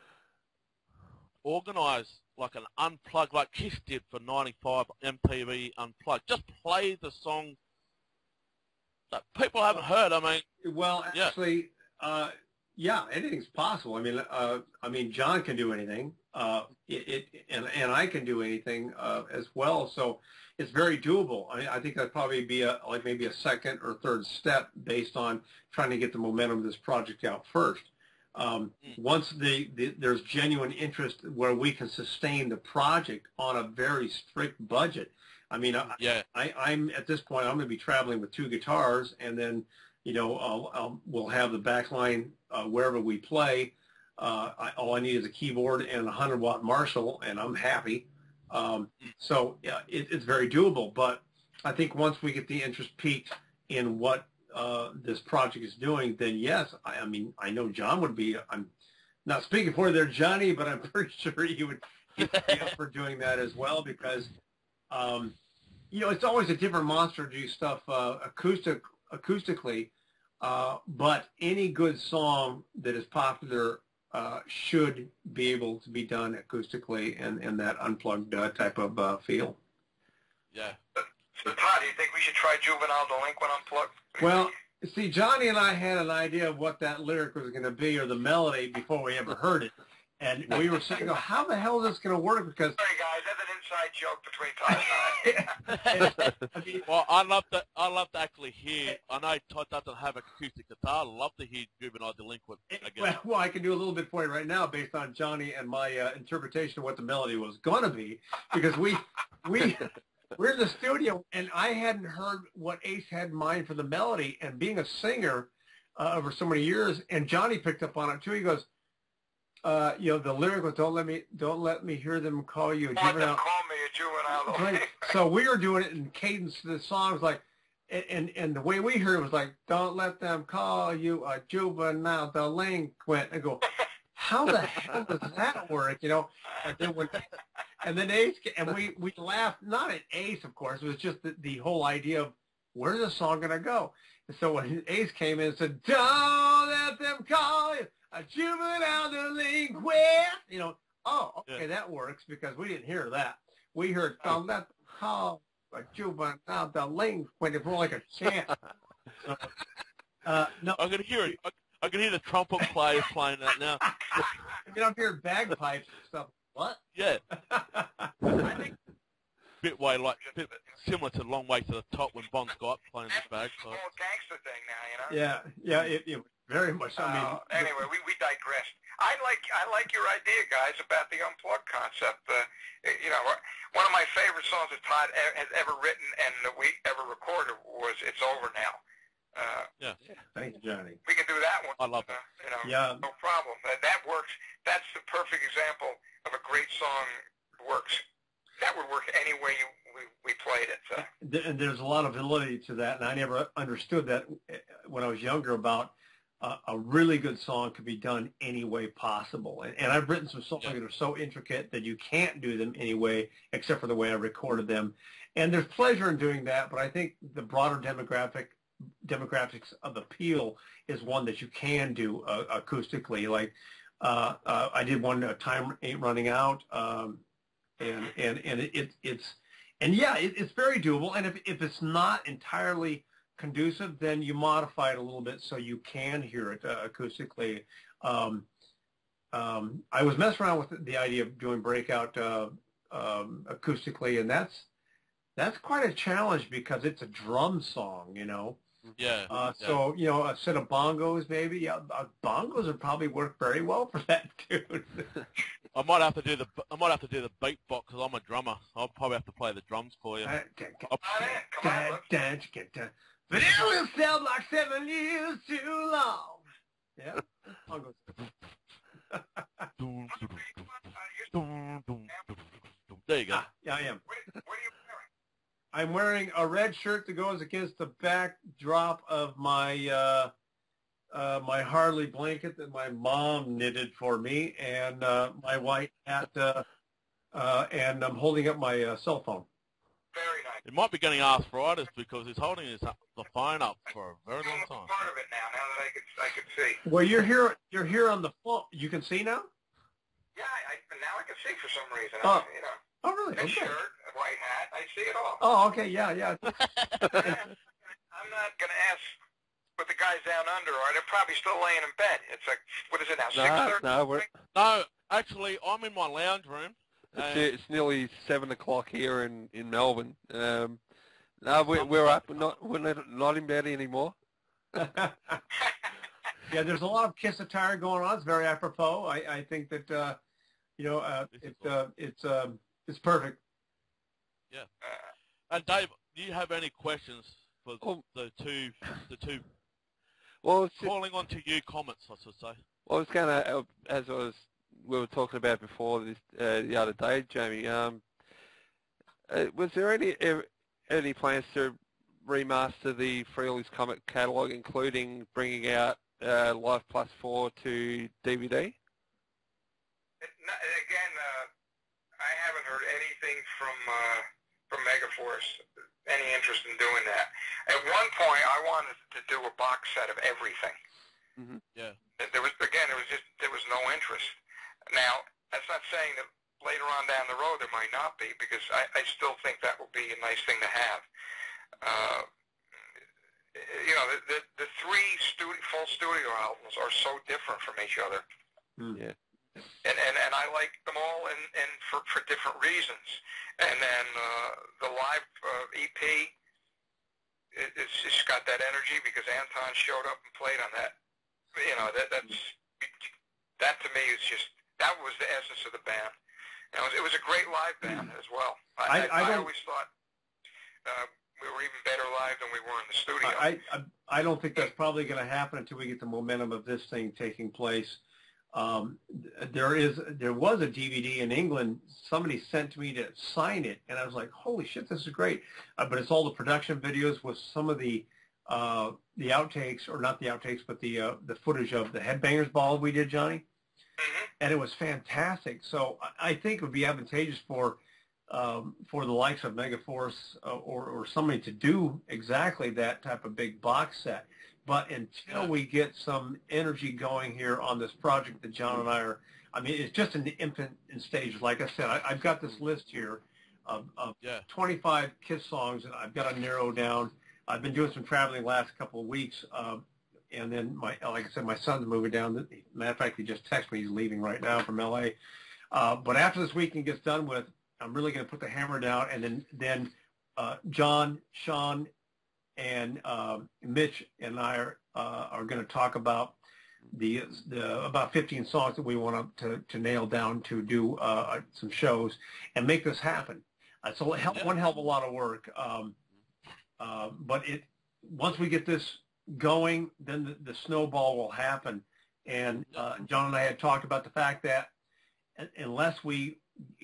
organise like an unplugged, like Kiss did for 95 MTV Unplugged? Just play the song that people haven't heard. I mean, well, actually, yeah, anything's possible. I mean, John can do anything, and I can do anything as well. So it's very doable. I think that'd probably be maybe a second or third step based on trying to get the momentum of this project out first. Once there's genuine interest where we can sustain the project on a very strict budget. I mean, I'm at this point, I'm going to be traveling with 2 guitars, and then, you know, we'll have the back line wherever we play. All I need is a keyboard and a 100-watt Marshall, and I'm happy. So yeah, it's very doable. But I think once we get the interest peaked in what this project is doing, then yes, I mean, I know John would be. I'm not speaking for there, Johnny, but I'm pretty sure he would be up for doing that as well because. You know, it's always a different monster to do stuff acoustically, but any good song that is popular should be able to be done acoustically and that unplugged type of feel. Yeah. So, Todd, do you think we should try Juvenile Delinquent Unplugged? Well, see, Johnny and I had an idea of what that lyric was going to be or the melody before we ever heard it. And we were saying, how the hell is this going to work? Because sorry, guys, that's an inside joke between Todd and I. I mean, well, I'd love to actually hear. I know Todd doesn't have acoustic guitar. I'd love to hear Juvenile Delinquent again. Well, I can do a little bit for you right now based on Johnny and my interpretation of what the melody was going to be, because we're in the studio and I hadn't heard what Ace had in mind for the melody. And being a singer over so many years, and Johnny picked up on it too. He goes, The lyric was "Don't let me hear them call you a Let them juvenile." call me a juvenile. Right. So we were doing it in cadence to the songs, like, and the way we heard it was like, "Don't let them call you a juvenile delinquent." I go, how the hell does that work? And then Ace, and we laughed, not at Ace, of course. It was just the whole idea of where's the song gonna go. And so when Ace came in and said, "Don't let them call you a juvenile delinquent," oh, okay, that works, because we didn't hear that. We heard, "Don't let them call a juvenile delinquent." It's more like a chant. So, no, I can hear it. I can hear the trumpet players playing that now. I'm hearing bagpipes and stuff. What? Yeah, I think bit similar to Long Way to the Top when Bon Scott playing the that's the bagpipes. whole gangster thing now, Yeah, it very much. Anyway, we digressed. I like your idea, guys, about the unplugged concept. One of my favorite songs that Todd has ever written and that we ever recorded was "It's Over Now." Yeah. Thanks, Johnny. We can do that one. I love it. Yeah. No problem. That works. That's the perfect example of a great song works. That would work any way we played it. So. And there's a lot of validity to that, and I never understood that when I was younger, about a really good song could be done any way possible. And I've written some songs that are so intricate that you can't do them any way except for the way I recorded them. And there's pleasure in doing that, but I think the broader demographics of appeal is one that you can do acoustically. Like I did one, "Time Ain't Running Out," and it's very doable. And if it's not entirely conducive, then you modify it a little bit so you can hear it acoustically. I was messing around with the idea of doing Breakout acoustically, and that's quite a challenge because it's a drum song, Yeah. So, a set of bongos maybe. Yeah, bongos would probably work very well for that tune. I might have to do the beatbox because I'm a drummer. I'll probably have to play the drums for you. But it will sound like 7 years too long. Yeah. Bongos. There you go. Yeah, I am. What are you wearing? I'm wearing a red shirt that goes against the backdrop of my my Harley blanket that my mom knitted for me, and my white hat, and I'm holding up my cell phone. Very nice. It might be getting arthritis because he's holding the phone up for a very long time. Part of it now that I can see. Well, you're here on the phone. You can see now? Yeah, now I can see for some reason. Oh, oh really? Red Okay. shirt, a white hat, I see it all. Oh, okay, yeah. I'm not going to ask what the guys down under are. They're probably still laying in bed. It's like, what is it now, 6:30? No, actually, I'm in my lounge room. It's nearly 7 o'clock here in Melbourne. No, we're up. We're not in bed anymore. Yeah, there's a lot of kiss attire going on. It's very apropos. I think that it's perfect. Yeah. And Dave, do you have any questions for the two Well, calling on to you comments, I should say? Well, I was going to, as we were talking about before this the other day, Jamie. Was there any plans to remaster the Frehleys Comet catalogue, including bringing out Live Plus 4 to DVD? Again, I haven't heard anything from Megaforce, any interest in doing that. At one point, I wanted to do a box set of everything. Mm-hmm. Yeah. There was no interest. Now, that's not saying that later on down the road there might not be, because I still think that will be a nice thing to have. The three full studio albums are so different from each other. Yeah. And I like them all and for different reasons. And then the live EP, it's just got that energy because Anton showed up and played on that. That to me is just, that was the essence of the band. It was a great live band as well. I always thought we were even better live than we were in the studio. I don't think that's probably going to happen until we get the momentum of this thing taking place. There was a DVD in England. Somebody sent to me to sign it, and I was like, "Holy shit, this is great!" But it's all the production videos with some of the outtakes, or not the outtakes, but the footage of the Headbangers Ball we did, Johnny, and it was fantastic. So I think it would be advantageous for the likes of Megaforce or somebody to do exactly that type of big box set. But until we get some energy going here on this project that John and I are, I mean, it's just in the infant stages. Like I said, I've got this list here of 25 Kiss songs that I've got to narrow down. I've been doing some traveling the last couple of weeks, and then like I said, my son's moving down. Matter of fact, he just texted me he's leaving right now from L.A. But after this weekend gets done with, I'm really going to put the hammer down, and then John, Sean, and Mitch and I are going to talk about the about 15 songs that we want to nail down to do some shows and make this happen. So one hell of a lot of work. But once we get this going, then the snowball will happen. And John and I had talked about the fact that unless we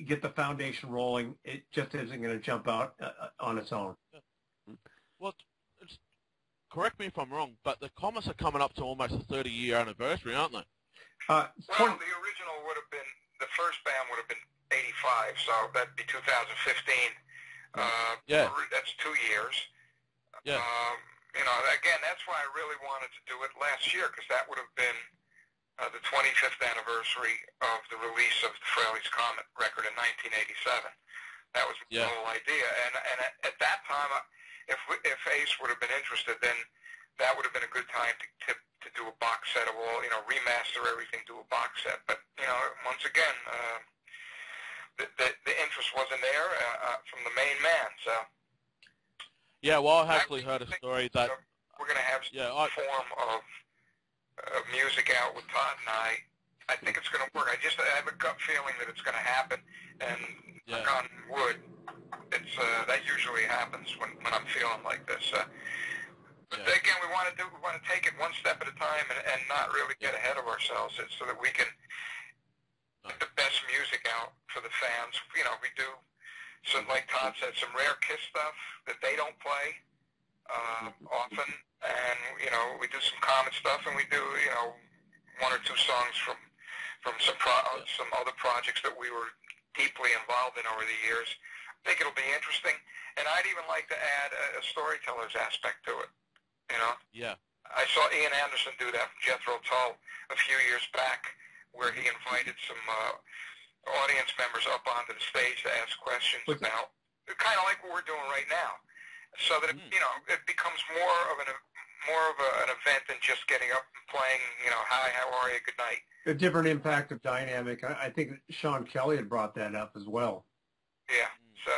get the foundation rolling, it just isn't going to jump out on its own. Well, correct me if I'm wrong, but the Comets are coming up to almost a 30-year anniversary, aren't they? Well, the original would have been, the first band would have been 85, so that'd be 2015. That's 2 years. Yeah. Again, that's why I really wanted to do it last year, because that would have been the 25th anniversary of the release of the Frehleys Comet record in 1987. That was the whole idea. And at that time, if Ace would have been interested, then that would have been a good time to do a box set of all, remaster everything, do a box set. But, once again, the interest wasn't there from the main man. So. Yeah, well, I actually heard a story that we're going to have some form of music out with Todd and I think it's going to work. I have a gut feeling that it's going to happen, and knock on wood, that usually happens when I'm feeling like this. But again, we want to take it one step at a time and not really get ahead of ourselves, so that we can get the best music out for the fans. We do some, like Todd said, some rare Kiss stuff that they don't play often, and we do some Comet stuff, and we do one or two songs from some other projects that we were deeply involved in over the years. I think it'll be interesting, and I'd even like to add a storyteller's aspect to it. Yeah. I saw Ian Anderson do that from Jethro Tull a few years back, where he invited some audience members up onto the stage to ask questions about, kind of like what we're doing right now, so that it becomes more of an event than just getting up and playing, hi, how are you, good night. A different impact of dynamic. I think Sean Kelly had brought that up as well. Yeah. So,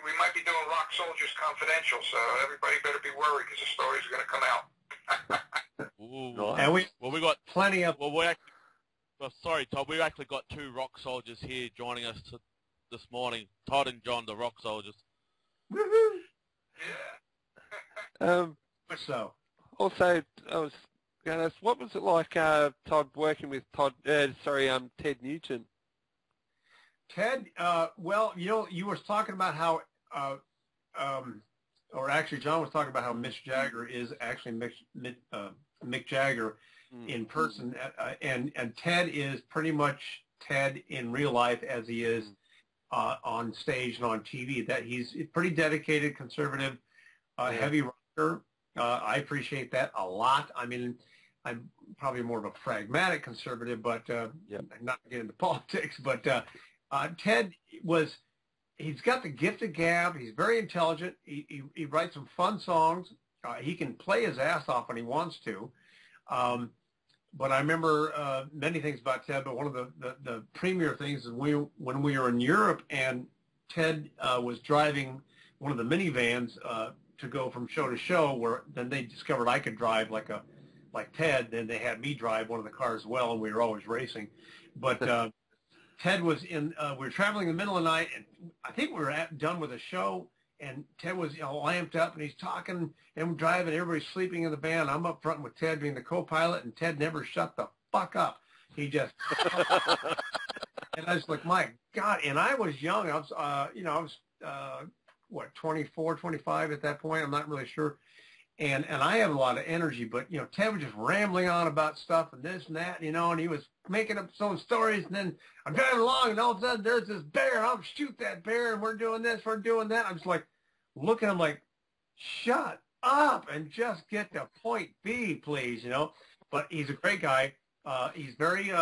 we might be doing Rock Soldiers Confidential, so everybody better be worried because the stories are going to come out. Ooh. And we got plenty of. Sorry, Todd. We've actually got two Rock Soldiers here joining us this morning. Todd and John, the Rock Soldiers. Woohoo! Yeah. So. Also, I was going to ask, what was it like, Todd, working with Ted Nugent? Ted, well, you were talking about how, or actually John was talking about how Mick Jagger is actually Mick Jagger in person, and Ted is pretty much Ted in real life as he is on stage and on TV. That he's pretty dedicated, conservative, heavy rocker. I appreciate that a lot. I mean, I'm probably more of a pragmatic conservative, but not getting into politics. But Ted he's got the gift of gab. He's very intelligent. He writes some fun songs. He can play his ass off when he wants to. But I remember many things about Ted, but one of the premier things is when we were in Europe and Ted was driving one of the minivans to go from show to show, where then they discovered I could drive like Ted. Then they had me drive one of the cars as well, and we were always racing. But Ted was we were traveling in the middle of the night, and I think we were done with a show, and Ted was lamped up, and he's talking and driving. Everybody's sleeping in the van. I'm up front with Ted being the co-pilot, and Ted never shut the fuck up. He just, and I was like, my God. And I was young. I was, what, 24, 25 at that point. I'm not really sure. And I have a lot of energy, but, Ted was just rambling on about stuff and this and that, and he was making up some stories. And then I'm driving along and all of a sudden there's this bear. I'll shoot that bear and we're doing this, we're doing that. I'm just like looking, I'm like, shut up and just get to point B, please, But he's a great guy. He's very,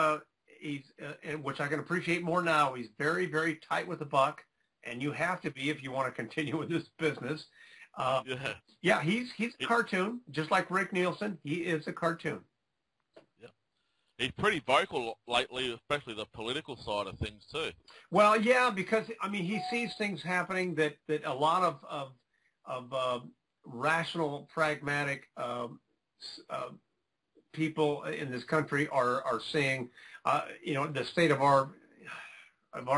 which I can appreciate more now. He's very, very tight with the buck, and you have to be if you want to continue with this business. Yeah, he's a cartoon, just like Rick Nielsen. He is a cartoon. Yeah, he's pretty vocal lately, especially the political side of things too. Well, yeah, because he sees things happening that a lot of rational, pragmatic people in this country are seeing. The state of our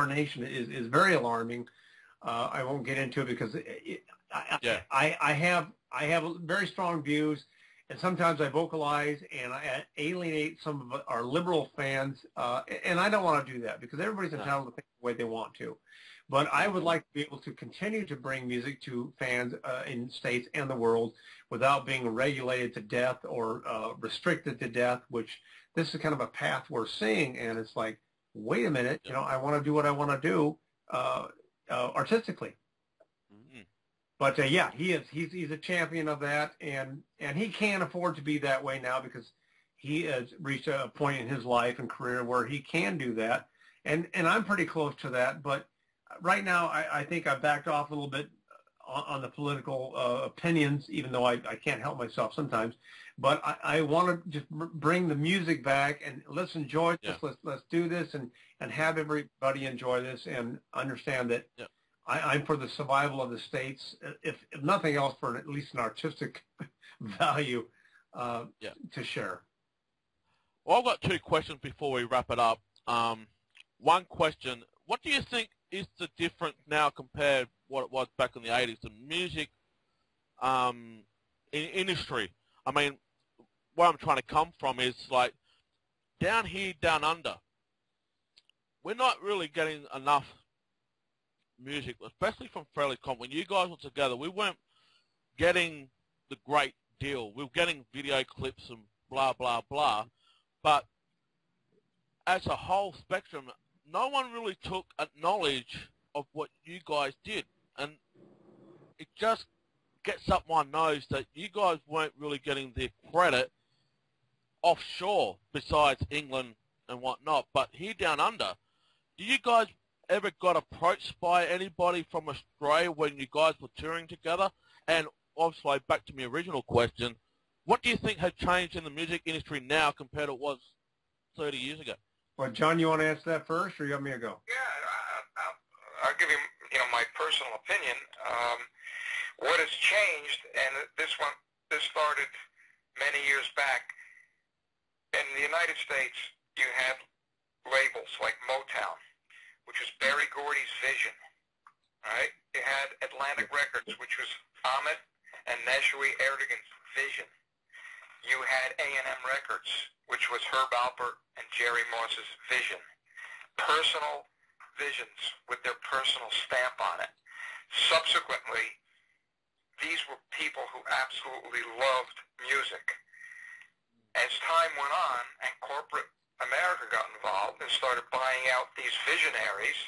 nation is very alarming. I won't get into it because I have very strong views, and sometimes I vocalize and I alienate some of our liberal fans, and I don't want to do that because everybody's entitled to think the way they want to. But I would like to be able to continue to bring music to fans in states and the world without being regulated to death or restricted to death, which this is kind of a path we're seeing. And it's like, wait a minute, I want to do what I want to do artistically. Mm-hmm. But he's a champion of that, and he can't afford to be that way now because he has reached a point in his life and career where he can do that. And I'm pretty close to that, but right now, I think I backed off a little bit on the political opinions, even though I can't help myself sometimes. But I want to just bring the music back and let's enjoy this. Let's do this and have everybody enjoy this and understand that I'm for the survival of the states, if nothing else, for at least an artistic value to share. Well, I've got two questions before we wrap it up. One question, what do you think is the difference now compared to what it was back in the 80s, the music industry? I mean, where I'm trying to come from is like down here, down under, we're not really getting enough music, especially from Frehleys Comet. When you guys were together, we weren't getting the great deal. We were getting video clips and blah, blah, blah. But as a whole spectrum, no one really took knowledge of what you guys did. And it just gets up my nose that you guys weren't really getting the credit offshore besides England and whatnot. But here down under, do you guys ever got approached by anybody from Australia when you guys were touring together? And obviously, back to my original question, what do you think has changed in the music industry now compared to what was 30 years ago? Well, John, you want to answer that first, or you want me to go? Yeah, I'll give you, my personal opinion. What has changed, and this started many years back. In the United States, you had labels like Motown, which was Berry Gordy's vision, right? You had Atlantic Records, which was Ahmet and Neshui Erdogan's vision. You had A&M Records, which was Herb Alpert and Jerry Moss's vision. Personal visions with their personal stamp on it. Subsequently, these were people who absolutely loved music. As time went on and corporate America got involved and started buying out these visionaries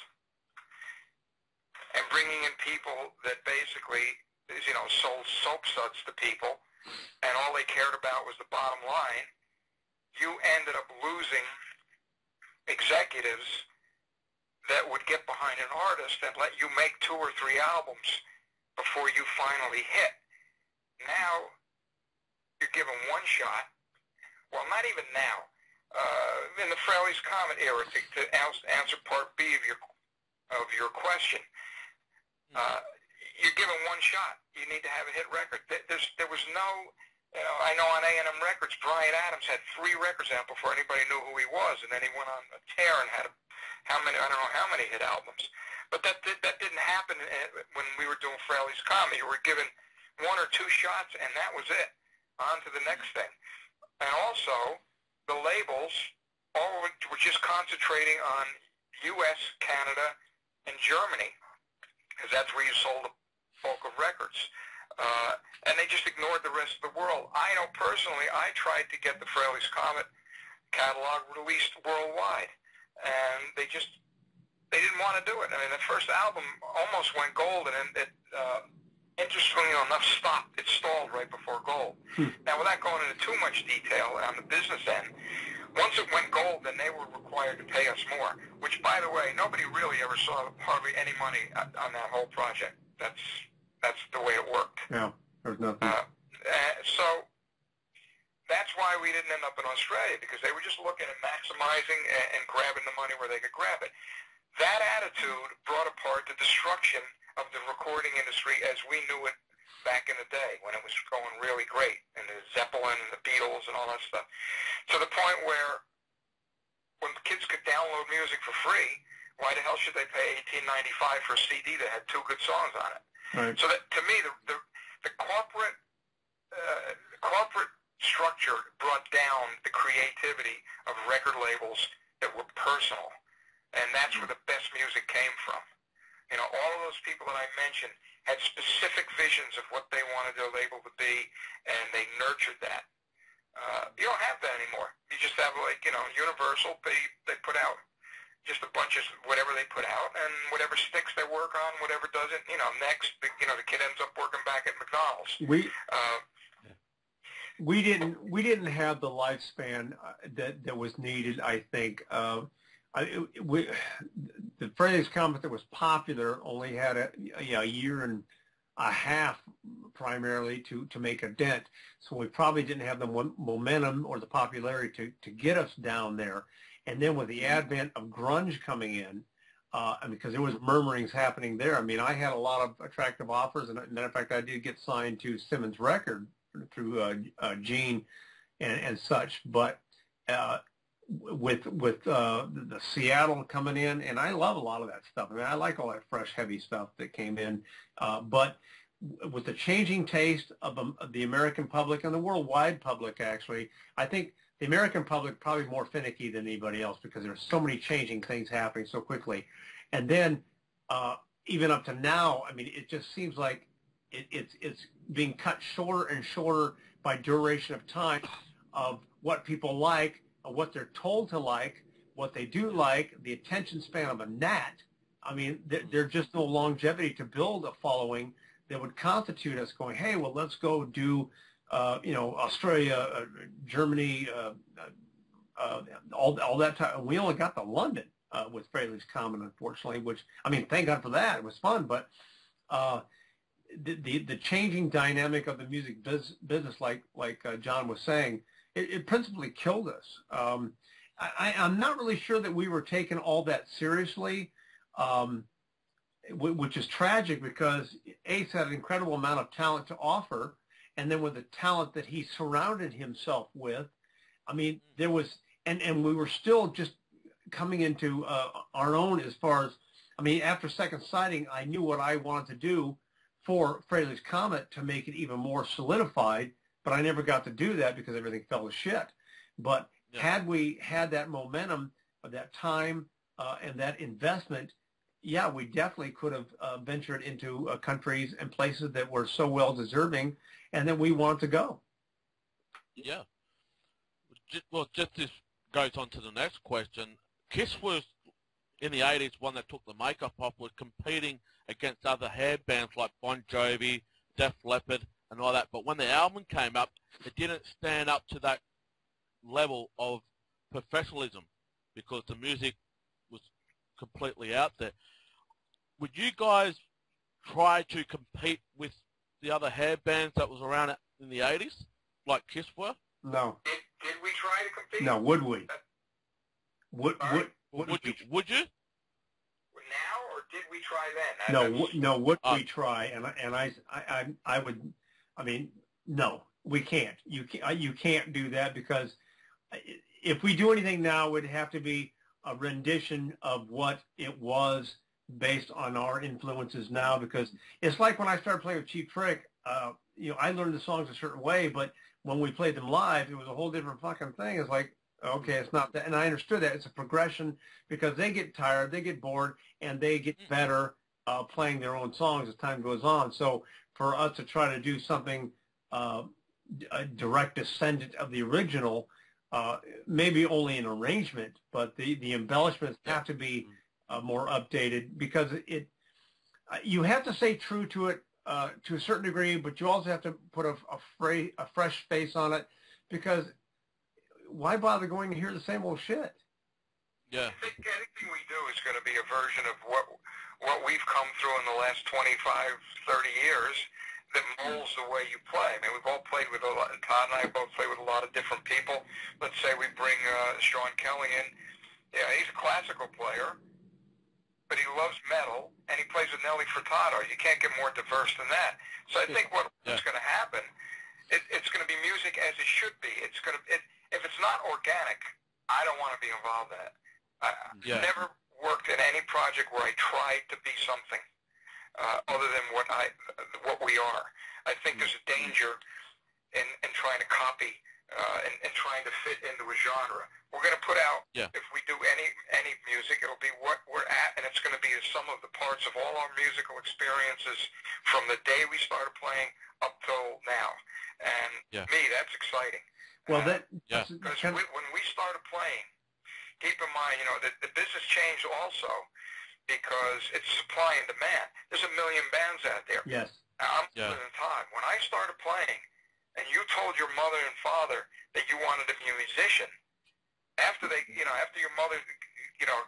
and bringing in people that basically, sold soap suds to people, and all they cared about was the bottom line, you ended up losing executives that would get behind an artist and let you make 2 or 3 albums before you finally hit. Now, you're given one shot. Well, not even now. In the Frehleys Comet era, to answer part B of your question, you're given one shot. You need to have a hit record. There was no, I know on A&M Records, Bryan Adams had 3 records out before anybody knew who he was, and then he went on a tear and had I don't know how many hit albums. But that didn't happen when we were doing Frehleys Comet. You were given 1 or 2 shots, and that was it. On to the next thing. And also, the labels all were just concentrating on U.S., Canada, and Germany, because that's where you sold the bulk of records. And they just ignored the rest of the world. I know personally, I tried to get the Frehleys Comet catalog released worldwide, and they didn't want to do it. I mean, the first album almost went gold, and it interestingly enough stopped. It stalled right before gold. Now, without going into too much detail on the business end, once it went gold, then they were required to pay us more, which, by the way, nobody really ever saw hardly any money on that whole project. That's the way it worked. Yeah, there's nothing. So that's why we didn't end up in Australia, because they were just looking at maximizing and grabbing the money where they could grab it. That attitude brought apart the destruction of the recording industry as we knew it back in the day, when it was going really great, and the Zeppelin and the Beatles and all that stuff, to the point where when kids could download music for free, why the hell should they pay $18.95 for a CD that had 2 good songs on it? Right. So that, to me, the corporate structure brought down the creativity of record labels that were personal, and that's where the best music came from. You know, all of those people that I mentioned had specific visions of what they wanted their label to be, and they nurtured that. You don't have that anymore. You just have, like, you know, Universal, they put out just a bunch of whatever they put out, and whatever sticks they work on, whatever doesn't, you know, next, you know, the kid ends up working back at McDonald's. We didn't have the lifespan that was needed, I think. The Frehleys Comet that was popular only had a year and a half primarily to make a dent, so we probably didn't have the momentum or the popularity to get us down there. And then with the advent of grunge coming in, because there was murmurings happening there. I mean, I had a lot of attractive offers, and matter of fact, I did get signed to Simmons Record through Gene and such. But with the Seattle coming in, and I love a lot of that stuff. I mean, I like all that fresh, heavy stuff that came in. But with the changing taste of the American public and the worldwide public, actually, I think the American public probably more finicky than anybody else, because there's so many changing things happening so quickly. And then even up to now, I mean, it just seems like it's being cut shorter and shorter by duration of time of what people like, of what they're told to like, what they do like, the attention span of a gnat. I mean, there's just no longevity to build a following that would constitute us going, hey, well, let's go do Australia, Germany, all that time. We only got to London with Frehleys Comet, unfortunately, which, I mean, thank God for that. It was fun, but the changing dynamic of the music business, like John was saying, it principally killed us. I'm not really sure that we were taken all that seriously, which is tragic, because Ace had an incredible amount of talent to offer. And then with the talent that he surrounded himself with, I mean, there was, and we were still just coming into our own as far as, I mean, after Second Sighting, I knew what I wanted to do for Frehleys Comet to make it even more solidified, but I never got to do that because everything fell to shit. But had we had that momentum, that time, and that investment, yeah, we definitely could have ventured into countries and places that were so well deserving and that we want to go. Yeah. Well, just this goes on to the next question. Kiss was, in the 80s, one that took the makeup off, was competing against other hair bands like Bon Jovi, Def Leppard, and all that. But when the album came up, it didn't stand up to that level of professionalism because the music was completely out there. Would you guys try to compete with the other hair bands that was around in the 80s, like Kiss were? No. Did we try to compete? No, would we? Would you? Now, or did we try then? Would we try? And I would. I mean, no, we can't. You can't do that, because if we do anything now, it would have to be a rendition of what it was based on our influences now. Because it's like when I started playing with Cheap Trick. I learned the songs a certain way, but when we played them live, it was a whole different fucking thing. It's like, Okay, it's not that, and I understood that. It's a progression because they get tired, they get bored, and they get better playing their own songs as time goes on. So for us to try to do something a direct descendant of the original, maybe only an arrangement, but the embellishments have to be more updated because you have to stay true to it to a certain degree, but you also have to put a fresh face on it because why bother going to hear the same old shit? Yeah. I think anything we do is going to be a version of what we've come through in the last 25, 30 years that molds the way you play. I mean, we've all played with Todd and I both played with a lot of different people. Let's say we bring Sean Kelly in. Yeah, he's a classical player, but he loves metal, and he plays with Nelly Furtado. You can't get more diverse than that. So I think what's going to happen, it's going to be music as it should be. It's going to, if it's not organic, I don't want to be involved in it. I've never worked in any project where I tried to be something other than what we are. I think there's a danger in trying to copy and trying to fit into a genre. We're going to put out, if we do any music, it'll be what we're at, and it's going to be the sum of the parts of all our musical experiences from the day we started playing up till now. And me, that's exciting. Well, because when we started playing, keep in mind, the business changed also because it's supply and demand. There's a million bands out there. Yes. I'm older than Todd. When I started playing, and you told your mother and father that you wanted to be a musician, after your mother,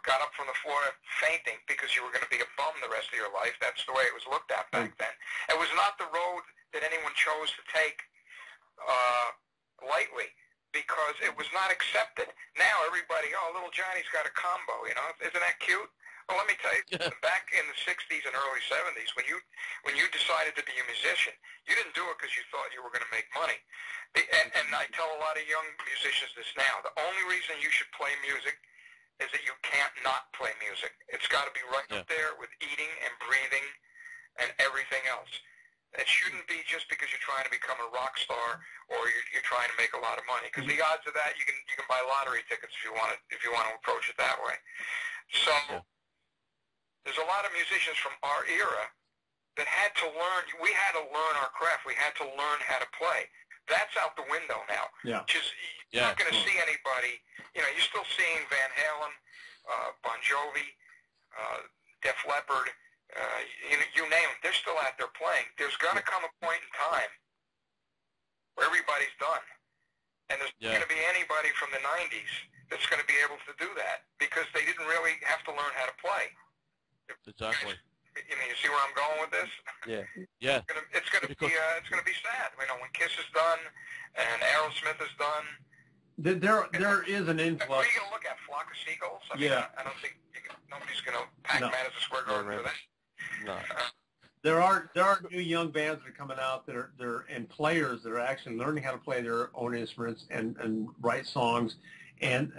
got up from the floor fainting because you were going to be a bum the rest of your life, that's the way it was looked at back then. It was not the road that anyone chose to take lightly because it was not accepted. Now everybody, little Johnny's got a combo, isn't that cute? Well, let me tell you, back in the 60s and early 70s, when you decided to be a musician, you didn't do it because you thought you were going to make money. And I tell a lot of young musicians this now. The only reason you should play music is that you can't not play music. It's got to be right up there with eating and breathing and everything else. It shouldn't be just because you're trying to become a rock star or you're trying to make a lot of money. Because the odds of that, you can buy lottery tickets if you want to approach it that way. So there's a lot of musicians from our era that had to learn. We had to learn our craft. We had to learn how to play. That's out the window now. Yeah. You're not going to see anybody. You're still seeing Van Halen, Bon Jovi, Def Leppard. You name them. They're still out there playing. There's going to come a point in time where everybody's done, and there's not going to be anybody from the '90s that's going to be able to do that because they didn't really have to learn how to play. Exactly. You see where I'm going with this? Yeah. It's going to be sad. When Kiss is done and Aerosmith is done. There is an influx. Are you going to look at Flock of Seagulls? I mean, I don't think nobody's going to pack Madison Square Garden for that. No. There are new young bands that are coming out that are and players that are actually learning how to play their own instruments and write songs, and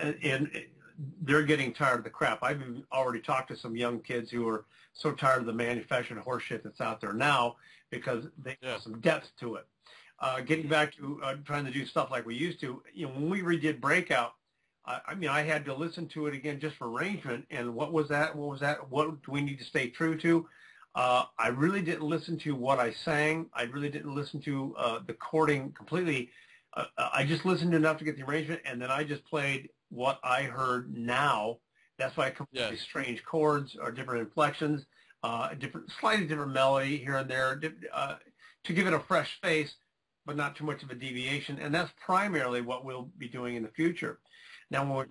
they're getting tired of the crap. I've already talked to some young kids who are so tired of the manufactured horseshit that's out there now because they have some depth to it. Getting back to trying to do stuff like we used to, when we redid Breakout, I had to listen to it again just for arrangement. And what was that? What do we need to stay true to? I really didn't listen to what I sang. I really didn't listen to the chording completely. I just listened enough to get the arrangement, and then I just played what I heard now. That's why I come up with these strange chords or different inflections, slightly different melody here and there to give it a fresh face, but not too much of a deviation. And that's primarily what we'll be doing in the future. Now,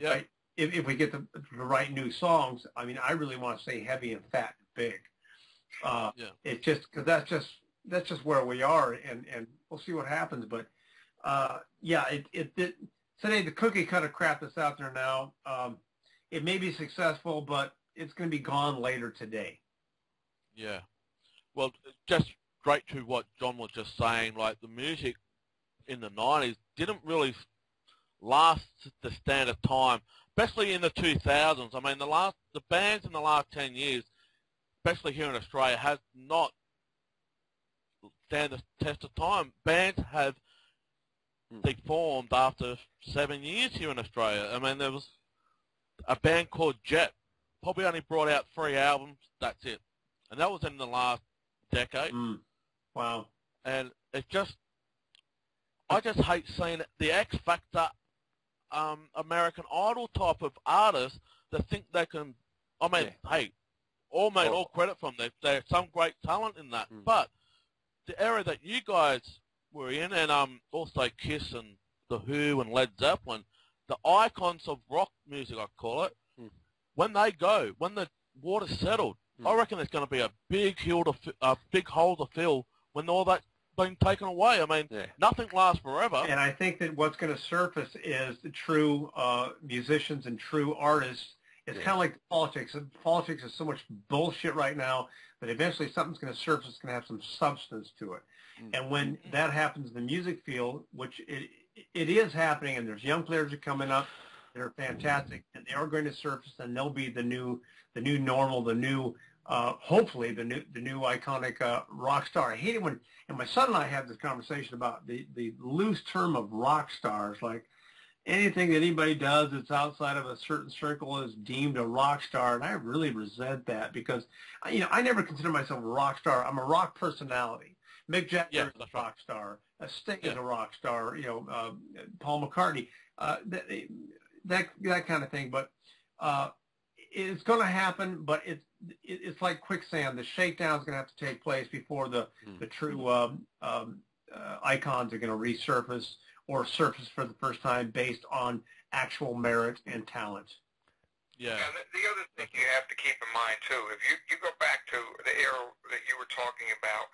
if we get the right new songs, I really want to say heavy and fat and big. It's just because that's just where we are, and we'll see what happens. But today the cookie cutter crap that's out there now, it may be successful, but it's going to be gone later today. Yeah. Well, just straight to what John was just saying, like the music in the 90s didn't really last the standard time, especially in the 2000s. I mean, the bands in the last 10 years, especially here in Australia, has not stand the test of time. Bands have deformed after 7 years here in Australia. I mean, there was a band called Jet, probably only brought out 3 albums, that's it. And that was in the last decade. Wow. And it just, I just hate seeing the X Factor, American Idol type of artists that think they can, I mean, hey, all credit from them. There's some great talent in that. But the era that you guys were in, and also Kiss and The Who and Led Zeppelin, the icons of rock music, I call it, when they go, when the water's settled, I reckon there's going to be a big hole to fill when all that's been taken away. I mean, nothing lasts forever. And I think that what's going to surface is the true musicians and true artists. It's kind of like politics. Politics is so much bullshit right now that eventually something's going to surface. It's going to have some substance to it. And when that happens in the music field, which it is happening, and there's young players that are coming up that are fantastic, and they are going to surface, and they'll be the new normal, the new hopefully the new iconic rock star. I hate it when, and my son and I have this conversation about the loose term of rock stars, like anything that anybody does that's outside of a certain circle is deemed a rock star, and I really resent that because I never consider myself a rock star. I'm a rock personality. Mick Jagger is a rock star. Sting is a rock star. Paul McCartney, that kind of thing. But it's going to happen. But it's like quicksand. The shakedown is going to have to take place before the true icons are going to resurface or surface for the first time based on actual merit and talent. Yeah. And the other thing you have to keep in mind too, if you go back to the era that you were talking about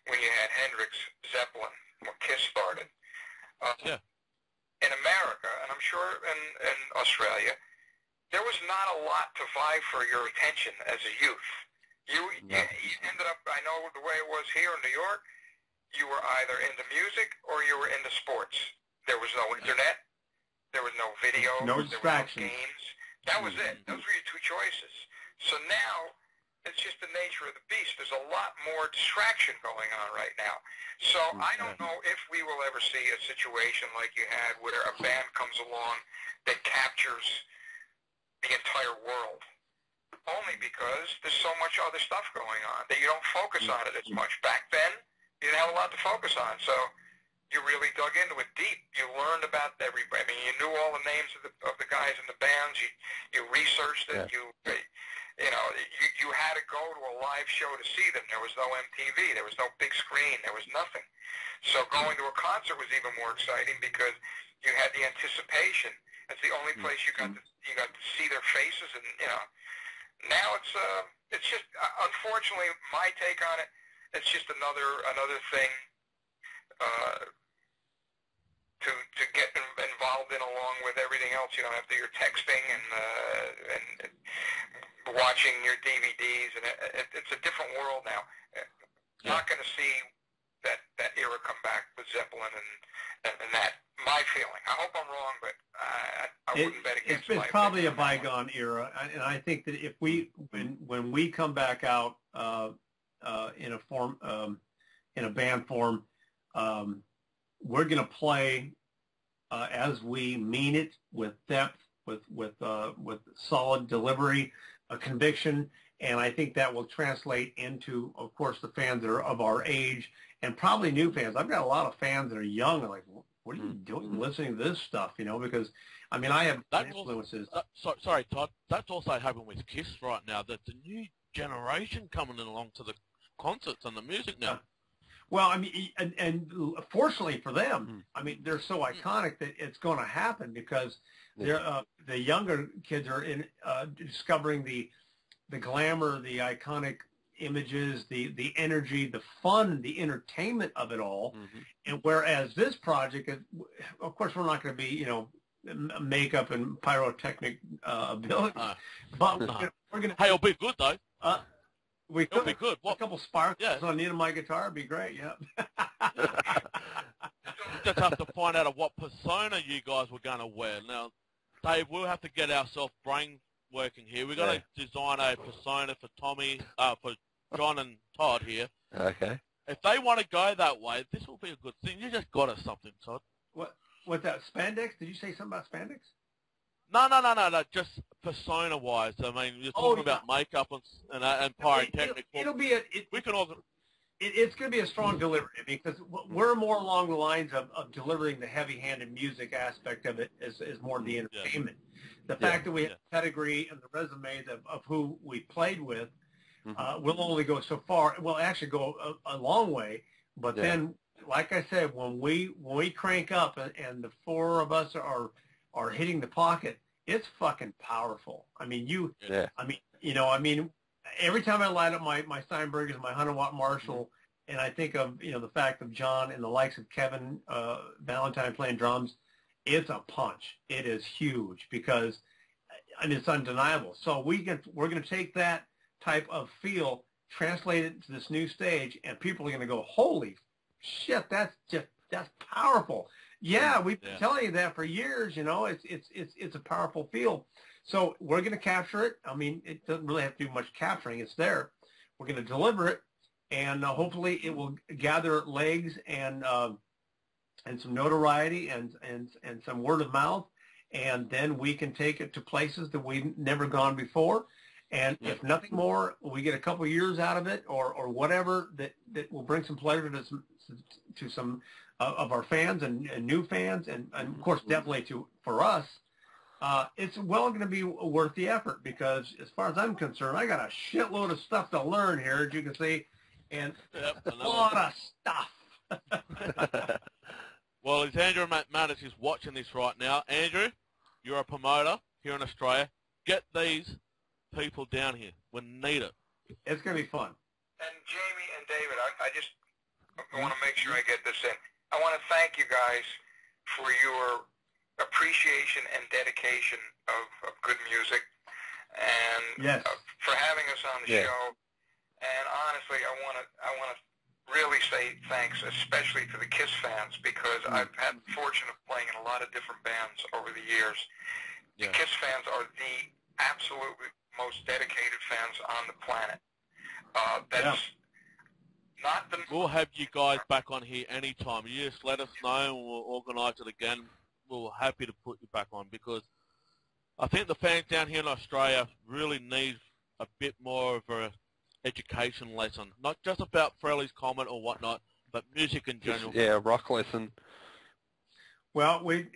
when you had Hendrix, Zeppelin, when Kiss started, in America, and I'm sure in Australia, there was not a lot to vie for your attention as a youth. You ended up, I know the way it was here in New York, you were either into music or you were into sports. There was no internet. There was no videos. No distractions. There were no games. That was it. Those were your two choices. So now, it's just the nature of the beast. There's a lot more distraction going on right now. So I don't know if we will ever see a situation like you had where a band comes along that captures the entire world. Only because there's so much other stuff going on that you don't focus on it as much. Back then, you didn't have a lot to focus on. So you really dug into it deep. You learned about everybody. I mean, you knew all the names of the guys in the bands. You researched it. You had to go to a live show to see them. There was no MTV. There was no big screen. There was nothing. So going to a concert was even more exciting because you had the anticipation. It's the only place you got to see their faces, and now it's just unfortunately my take on it. It's just another thing to get involved in along with everything else, after your texting and watching your DVDs, and it's a different world now. Not going to see that era come back with Zeppelin and that. My feeling. I hope I'm wrong, but I wouldn't bet against it. It's probably a bygone era, and I think that if when we come back out in a form in a band form, we're going to play as we mean it, with depth, with solid delivery, a conviction, and I think that will translate into, of course, the fans that are of our age and probably new fans. I've got a lot of fans that are young, like, what are you doing listening to this stuff, because, I mean, I have influences. Sorry, Todd, that's also happening with Kiss right now, that the new generation coming along to the concerts and the music now. Well, I mean, and fortunately for them, I mean, they're so iconic that it's going to happen because they're, the younger kids are discovering the glamour, the iconic images, the energy, the fun, the entertainment of it all. And whereas this project, of course, we're not going to be, makeup and pyrotechnic ability, but we're going to. Hey, it'll be good though. It'll be good. A couple sparkles on the end of my guitar would be great. Yeah. Just have to find out what persona you guys were going to wear. Now, Dave, we'll have to get ourselves brain working here. We've got to design a persona for Tommy, for John and Todd here. Okay. If they want to go that way, this will be a good thing. You just got us something, Todd. What? with that spandex? Did you say something about spandex? No. Just persona-wise. I mean, you're talking about makeup and pyrotechnics. We can also. It's going to be a strong delivery because we're more along the lines of delivering the heavy-handed music aspect of it is more the entertainment. The fact that we have pedigree and the resumes of who we played with will only go so far. We'll actually go a long way. But then, like I said, when we crank up and the four of us are hitting the pocket, it's fucking powerful. I mean, every time I light up my Steinbergers, my 100-watt Marshall, and I think of, the fact of John and the likes of Kevin Valentine playing drums, it's a punch. It is huge because, and it's undeniable. So we're going to take that type of feel, translate it to this new stage, and people are going to go, holy shit, that's powerful. Yeah, we've been telling you that for years. It's a powerful feel. So we're going to capture it. I mean, it doesn't really have to do much capturing. It's there. We're going to deliver it, and hopefully it will gather legs and some notoriety and some word of mouth, and then we can take it to places that we've never gone before. And if nothing more, we get a couple of years out of it, or whatever that will bring some pleasure to some of our fans and new fans, and of course definitely for us. It's going to be worth the effort because, as far as I'm concerned, I got a shitload of stuff to learn here, as you can see, and a lot of stuff. Well, it's Andrew Mattis is watching this right now. Andrew, you're a promoter here in Australia. Get these people down here. We need it. It's going to be fun. And Jamie and David, I just want to make sure I get this in. I want to thank you guys for your appreciation and dedication of good music, and for having us on the show. And honestly, I want to really say thanks, especially to the KISS fans, because I've had the fortune of playing in a lot of different bands over the years. The KISS fans are the absolutely most dedicated fans on the planet. Not the. We'll have you guys back on here anytime. You just let us know, and we'll organise it again. We're happy to put you back on because I think the fans down here in Australia really need a bit more of a education lesson, not just about Frehleys Comet or whatnot, but music in general. Rock lesson. Well, we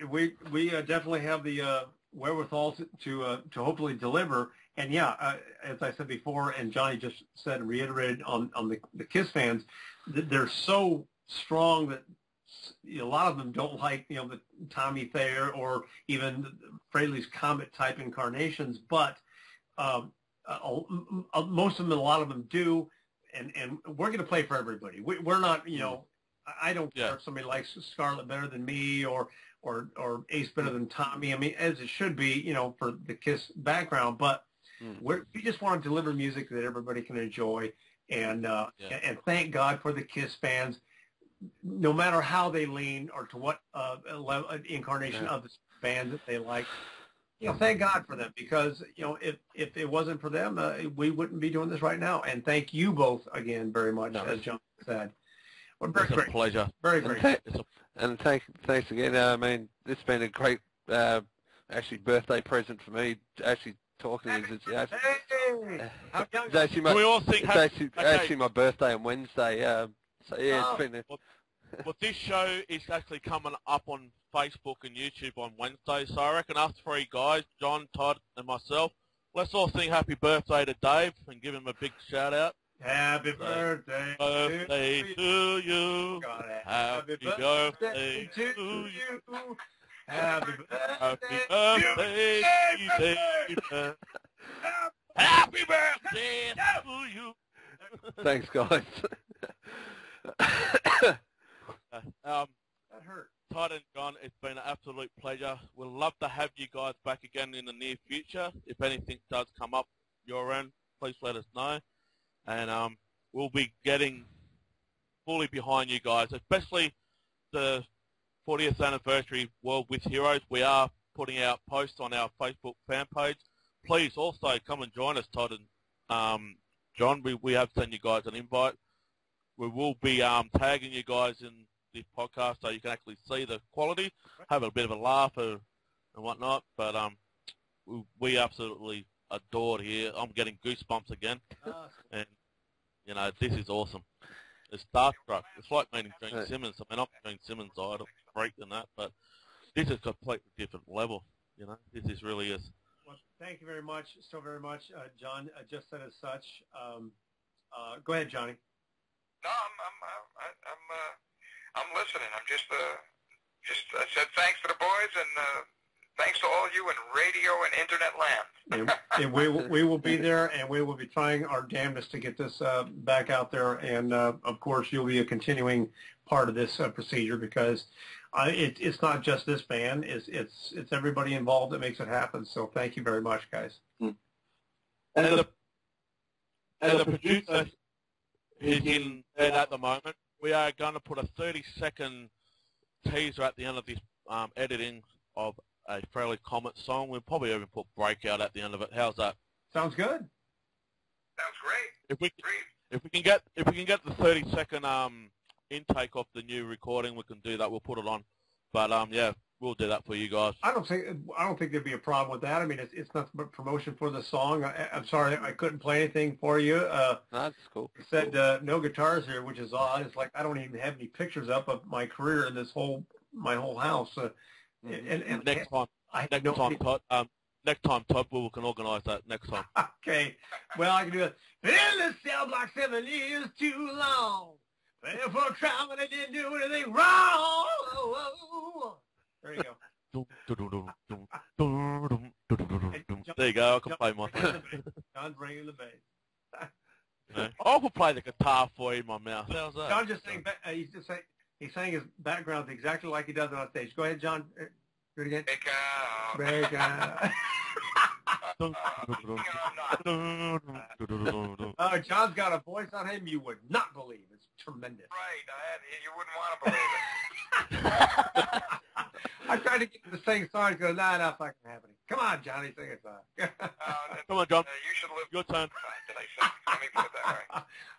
definitely have the wherewithal to hopefully deliver. And as I said before, and Johnny just said and reiterated on the KISS fans, they're so strong that a lot of them don't like the Tommy Thayer or even the Frehleys Comet type incarnations, but most of them, a lot of them do, and we're going to play for everybody. We're not, I don't care if somebody likes Scarlett better than me or Ace better than Tommy. I mean, as it should be, for the KISS background, but we just want to deliver music that everybody can enjoy, and thank God for the KISS fans, no matter how they lean or to what incarnation of the band that they like. Thank God for them, because if it wasn't for them, we wouldn't be doing this right now. And thank you both again very much, as John said. Well, it's a pleasure. Very, very. And thanks again. I mean, this has been a great, actually, birthday present for me. Actually, talking to you. It's actually my birthday on Wednesday. So it's been. Well, this show is actually coming up on Facebook and YouTube on Wednesday, so I reckon us three guys, John, Todd, and myself, let's all sing happy birthday to Dave and give him a big shout-out. Happy birthday to you. Happy birthday to you. Happy birthday, David. Happy birthday to you. Thanks, guys. That hurt. Todd and John, it's been an absolute pleasure. We'd love to have you guys back again in the near future. If anything does come up your end, please let us know. And we'll be getting fully behind you guys, especially the 40th anniversary World with Heroes. We are putting out posts on our Facebook fan page. Please also come and join us, Todd and John. We have sent you guys an invite. We will be tagging you guys in this podcast so you can actually see the quality, have a bit of a laugh and whatnot. But we absolutely adored here. I'm getting goosebumps again, and you know this is awesome. It's starstruck. It's like meeting Gene Simmons. I mean, I'm Gene Simmons' idol, freak and that, but this is a completely different level. You know, this really is. Well, thank you very much, so very much, John. Just said as such. Go ahead, Johnny. No, I'm listening. I'm just I said thanks to the boys and thanks to all you in radio and internet land. And we will be there, and we will be trying our damnedest to get this back out there. And of course, you'll be a continuing part of this procedure because it's not just this band; it's everybody involved that makes it happen. So thank you very much, guys. And the producer is in bed at the moment. We are going to put a 30-second teaser at the end of this editing of a Frehleys Comet song. We'll probably even put Breakout at the end of it. How's that? Sounds good. Sounds great. If we can get the 30-second intake of the new recording, we can do that. We'll put it on. But yeah, we'll do that for you guys. I don't think there'd be a problem with that. I mean, it's nothing but promotion for the song. I'm sorry I couldn't play anything for you. That's cool. It said no guitars here, which is odd. It's like I don't even have any pictures up of my career in my whole house. And next time, Todd, we can organise that next time. Okay. Well, I can do it. In the cell block 7 years too long. Paying for a crime and I didn't do anything wrong. There you go. There you go. I can play my. John's bringing the bass. I will play the guitar for you in my mouth. How's that? John just saying. He's saying his background exactly like he does on stage. Go ahead, John. Do it again. Break out. Oh, John's got a voice on him you would not believe. It's tremendous. Right. You wouldn't want to believe it. I tried to get him to sing songs. Goes, nah, not fucking happening. Come on, Johnny, sing a song. Come on, John. You should live. Your turn. Did I say? Let me put it that way.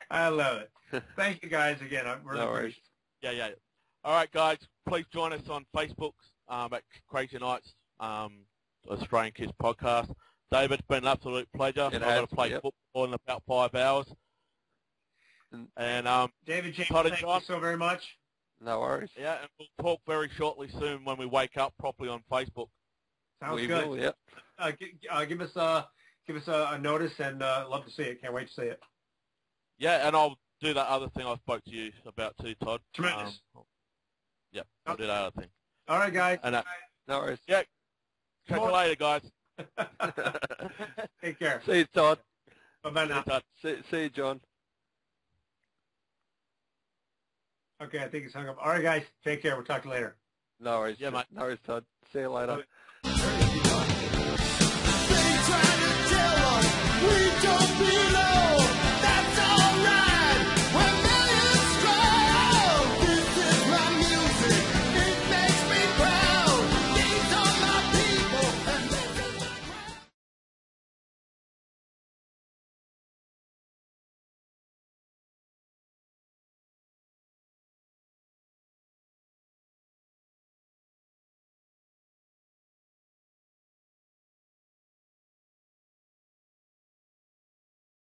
I love it. Thank you, guys, again. I really appreciate it. Yeah. All right, guys. Please join us on Facebook at Krazy Knights, Australian Kids Podcast. David, it's been an absolute pleasure. I've got to play football in about 5 hours. And David James, Todd and thank John, you so very much. No worries. Yeah, and we'll talk very shortly soon when we wake up properly on Facebook. Sounds we good. Will, yep. Give us a notice, and love to see it. Can't wait to see it. Yeah, and I'll do that other thing I spoke to you about too, Todd. Tremendous. Yeah, I'll do that other thing. All right, guys. And no worries. Yeah, catch you later, guys. Take care. See you, Todd. Bye-bye now. See you, John. Okay, I think he's hung up. All right, guys. Take care. We'll talk to you later. No worries. Yeah, mate. No worries, Todd. See you later. They try to tell us we don't